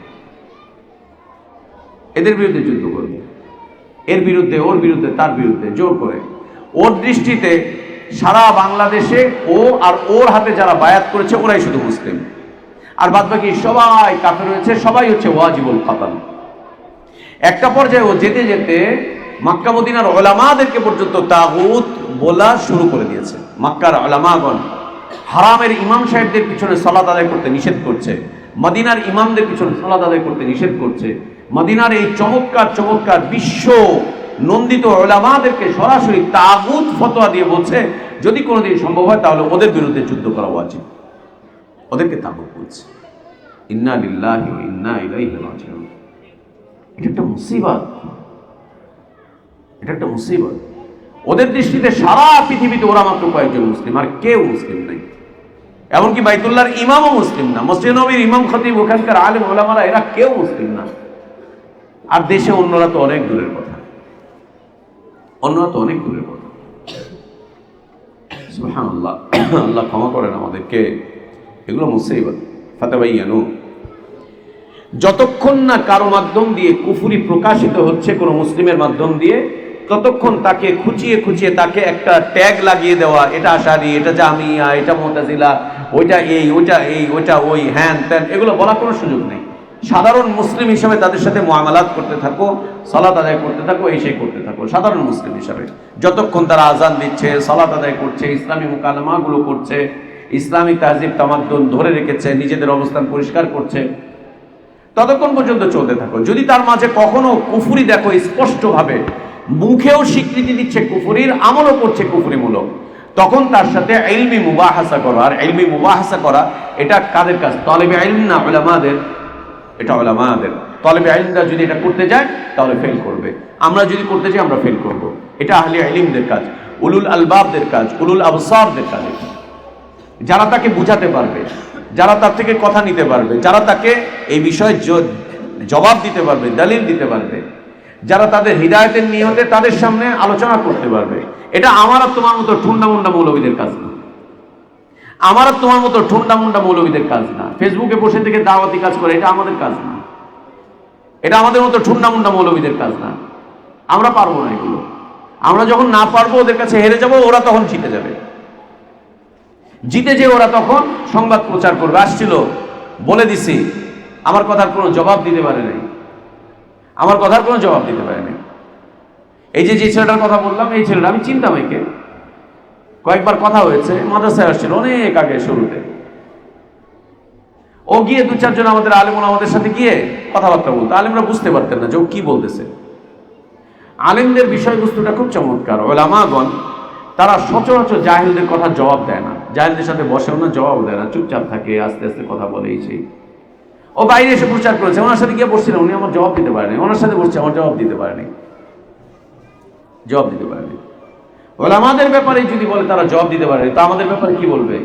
Speaker 1: এদের বিরুদ্ধে যুদ্ধ করবে, এর বিরুদ্ধে, ওর বিরুদ্ধে, তার বিরুদ্ধে জোর করে। ওর দৃষ্টিতে সারা বাংলাদেশে ও আর ওর হাতে যারা বায়াত করেছে ওরাই শুধু মুসলিম, আর বাদ বাকি সবাই কাফের হয়েছে, সবাই হচ্ছে ওয়াজিবুল কাতাল। একটা পর্যায়ে ও যেতে যেতে মক্কা মদিনার উলামাদেরকে পর্যন্ত তাগুত বলা শুরু করে দিয়েছে। মক্কার উলামাগণ হারামের ইমাম সাহেবদের পিছনে সালাত আদায় করতে নিষেধ করছে, মদিনার ইমামদের পিছনে সালাত আদায় করতে নিষেধ করছে। মদিনার এই চমৎকার চমৎকার বিশ্ব নন্দিত উলামাদেরকে সরাসরি তাগুত ফতোয়া দিয়ে বলছে, যদি কোনোদিন সম্ভব হয় তাহলে ওদের বিরুদ্ধে যুদ্ধ করা উচিত। ওদেরকে তাগুত বলছে। ইন্না লিল্লাহি ওয়া ইন্না ইলাইহি রাজিউন। এটা একটা মুসিবত, এটা একটা মুসিবত। ওদের দৃষ্টিতে সারা পৃথিবীতে ওরা মাত্র কয়েকজন মুসলিম, আর কেউ মুসলিম নেই। এমনকি বাইতুল্লাহর ইমামও মুসলিম না, মসজিদ নববীর ইমাম খতিব, ওখানকার আলেম ওলামারা, এরা কেউ মুসলিম না। আর দেশে অন্যরা তো অনেক দূরের কথা, অন্যরা তো অনেক দূরের কথা। সুবহানাল্লাহ, আল্লাহ ক্ষমা করেন আমাদেরকে। এগুলো মুসিবত। ফাতাবাইয়ানু, যতক্ষণ না কারো মাধ্যম দিয়ে কুফরি প্রকাশিত হচ্ছে কোনো মুসলিমের মাধ্যম দিয়ে, ততক্ষণ তাকে খুঁচিয়ে খুঁচিয়ে তাকে একটা ট্যাগ লাগিয়ে দেওয়া, এটা আশারি, এটা জামিয়া, এটা মুতাজিলা, ওইটা এই, ওইটা এই, ওইটা ওই, হ্যান ত্যান, এগুলো বলার কোনো সুযোগ নেই। সাধারণ মুসলিম হিসাবে তাদের সাথে মুআমালাত করতে থাকো, সালাত আদায় করতে থাকো, এই সেই করতে থাকো সাধারণ মুসলিম হিসাবে। যতক্ষণ তারা আজান দিচ্ছে, সালাত আদায় করছে, ইসলামী মুকালামাগুলো করছে, ইসলামী তাহজিব তামাদ্দুন ধরে রেখেছে, নিজেদের অবস্থান পরিষ্কার করছে, ততক্ষণ পর্যন্ত চলতে থাকো। যদি তার মাঝে কখনো কুফরি দেখো স্পষ্টভাবে, মুখেও স্বীকৃতি দিচ্ছে কুফরির, আমলও করছে কুফরিমূলক, তখন তার সাথে ইলমি মুবাহাসা করো। আর ইলমি মুবাহাসা করা এটা কাদের কাজ? তালেবে ইলম না উলামাদের? এটা উলামাদের। তালেবে ইলমরা যদি এটা করতে যায় তাহলে ফেল করবে, আমরা যদি করতে যাই আমরা ফেল করব। এটা আহলে ইলমদের কাজ, উলুল আলবাবদের কাজ, উলুল আবসারদের কাজ। যারা তাকে বুঝাতে পারবে, যারা তার থেকে কথা নিতে পারবে, যারা তাকে এই বিষয়ে জবাব দিতে পারবে, দলিল দিতে পারবে, যারা তাদের হিদায়াতের নিয়তে তাদের সামনে আলোচনা করতে পারবে। এটা আমার আর তোমার মতো ঠুন্ডা মুন্ডা মৌলবীদের কাজ না, আমার আর তোমার মতো ঠুন্ডা মুন্ডা মৌলবীদের কাজ না। ফেসবুকে বসে থেকে দাওয়াতি কাজ করে, এটা আমাদের কাজ না, এটা আমাদের মতো ঠুন্ডা মুন্ডা মৌলবীদের কাজ না। আমরা পারবো না এগুলো। আমরা যখন না পারবো, ওদের কাছে হেরে যাব, ওরা তখন জিতে যাবে। জিতে যে ওরা তখন সংবাদ প্রচার করবে, আসছিল বলে দিছি, আমার কথার কোনো জবাব দিতে পারে নাই, আমার কথার কোনো জবাব দিতে পারে নাই। এই যে ছেলেটার কথা বললাম, এই ছেলেটা আমি চিনতাম, একে কয়েকবার কথা হয়েছে, মাদ্রাসায় আসছিল অনেক আগে শুরুতে। ও গিয়ে দু চারজন আমাদের আলেম আমাদের সাথে গিয়ে কথাবার্তা বলতো, আলেমরা বুঝতে পারতেন না যে ও কি বলতেছে। আলেমদের বিষয়বস্তুটা খুব চমৎকার। উলামাগণ তারা সচরাচর জাহেলদের কথা জবাব দেয় না, জাহেলদের সাথে বসেও না, জবাব দেয় না, চুপচাপ থাকে, আস্তে আস্তে কথা বলে, এই সেই। ও বাইরে এসে প্রচার করেছে, ওনার সাথে গিয়ে বসছিল, উনি আমার জবাব দিতে পারেনি, ওনার সাথে বসছে, আমার জবাব দিতে পারেনি, জবাব দিতে পারেনি। ওলামাদের ব্যাপারে যদি বলে তারা জবাব দিতে পারেনি, তা আমাদের ব্যাপারে কি বলবে?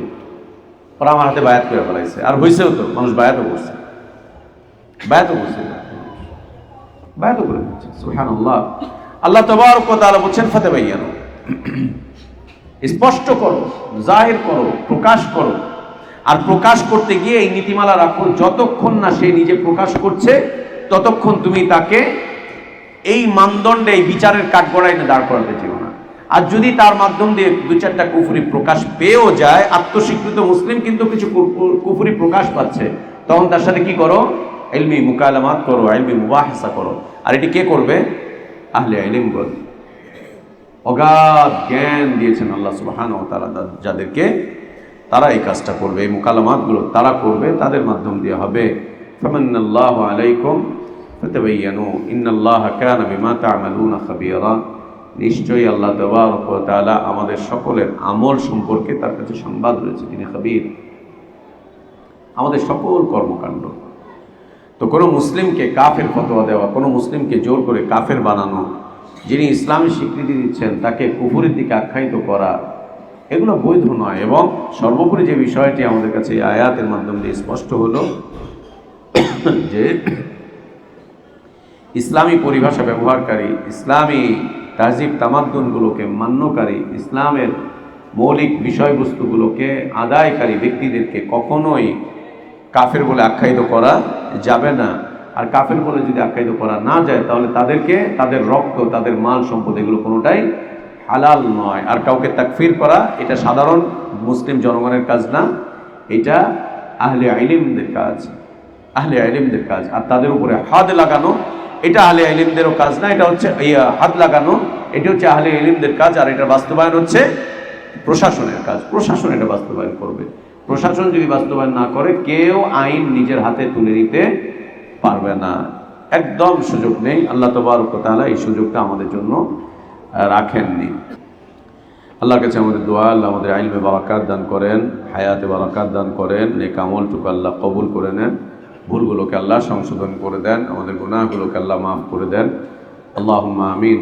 Speaker 1: ওরা আমার হাতে বায়াত করে ফেলাইছে, আর হয়েছেও তো, মানুষ বায়াতও করছে, বায়াতও করছে, বায়াতও করে দিচ্ছে। সুবহানাল্লাহ। আল্লাহ তাবারক ওয়া তাআলা বলছেন, ফাতাবাইয়ানু, স্পষ্ট করো, জাহির করো, প্রকাশ করো। আর প্রকাশ করতে গিয়ে এই নীতিমালা রাখো, যতক্ষণ না সে নিজে প্রকাশ করছে ততক্ষণ তুমি তাকে এই মানদণ্ডে, এই বিচারের কাঠগড়ায় এনে দাঁড় করাতে চেও না। আর যদি তার মাধ্যম দিয়ে দু চারটা কুফরি প্রকাশ পেয়েও যায়, আত্মস্বীকৃত মুসলিম কিন্তু কিছু কুফরি প্রকাশ পাচ্ছে, তখন তার সাথে কি করো? ইলমি মুকালামাত করো, ইলমি মুবাহাসা করো। আর এটি কে করবে? আহলে ইলমগণ। অগাধ জ্ঞান দিয়েছেন আল্লাহ সুবহানাহু ওয়া তাআলা যাদেরকে, তারা এই কাজটা করবে, এই মুকালামাতগুলো তারা করবে, তাদের মাধ্যম দিয়ে হবে। ফামান্নাল্লাহু আলাইকুম ফাতাবায়ানু ইন্নাল্লাহা কানা বিমা তা'মালুনা খাবীরা। নিশ্চয়ই আল্লাহ তাবারক ওয়া তাআলা আমাদের সকলের আমল সম্পর্কে তার কাছে সংবাদ রয়েছে, তিনি খাবীর, আমাদের সকল কর্মকাণ্ড। তো কোনো মুসলিমকে কাফের ফতোয়া দেওয়া, কোনো মুসলিমকে জোর করে কাফের বানানো, যিনি ইসলামী স্বীকৃতি দিচ্ছেন তাকে কুফরের দিকে আখ্যায়িত করা, এগুলো বৈধ নয়। এবং সর্বোপরি যে বিষয়টি আমাদের কাছে এই আয়াতের মাধ্যম দিয়ে স্পষ্ট হলো যে ইসলামী পরিভাষা ব্যবহারকারী, ইসলামী তাহজিব তামাদ্দুনগুলোকে মান্যকারী, ইসলামের মৌলিক বিষয়বস্তুগুলোকে আদায়কারী ব্যক্তিদেরকে কখনোই কাফের বলে আখ্যায়িত করা যাবে না। আর কাফের বলে যদি আখ্যায়িত করা না যায় তাহলে তাদেরকে, তাদের রক্ত, তাদের মাল সম্পদ, এগুলো কোনোটাই হালাল নয়। আর কাউকে তাকফির করা এটা সাধারণ মুসলিম জনগণের কাজ না, এটা আহলে ইলমদের কাজ, আহলে ইলমদের কাজ। আর তাদের উপরে হাদ লাগানো এটা আহলে ইলমদেরও কাজ না, এটা হচ্ছে হাদ লাগানো, এটা হচ্ছে আহলে ইলমদের কাজ। আর এটার বাস্তবায়ন হচ্ছে প্রশাসনের কাজ, প্রশাসন এটা বাস্তবায়ন করবে। প্রশাসন যদি বাস্তবায়ন না করে কেউ আইন নিজের হাতে তুলে নিতে পারবে না, একদম সুযোগ নেই। আল্লাহ তাবারক ওয়া তাআলা এই সুযোগটা আমাদের জন্য রাখেননি। আল্লাহর কাছে আমাদের দোয়া, আল্লাহ আমাদের ইলমে বারাকাত দান করেন, হায়াতে বারাকাত দান করেন, নেক আমলটুকু আল্লাহ কবুল করে নেন, ভুলগুলোকে আল্লাহ সংশোধন করে দেন, আমাদের গুনাহগুলোকে আল্লাহ মাফ করে দেন। আল্লাহুম্মা আমিন।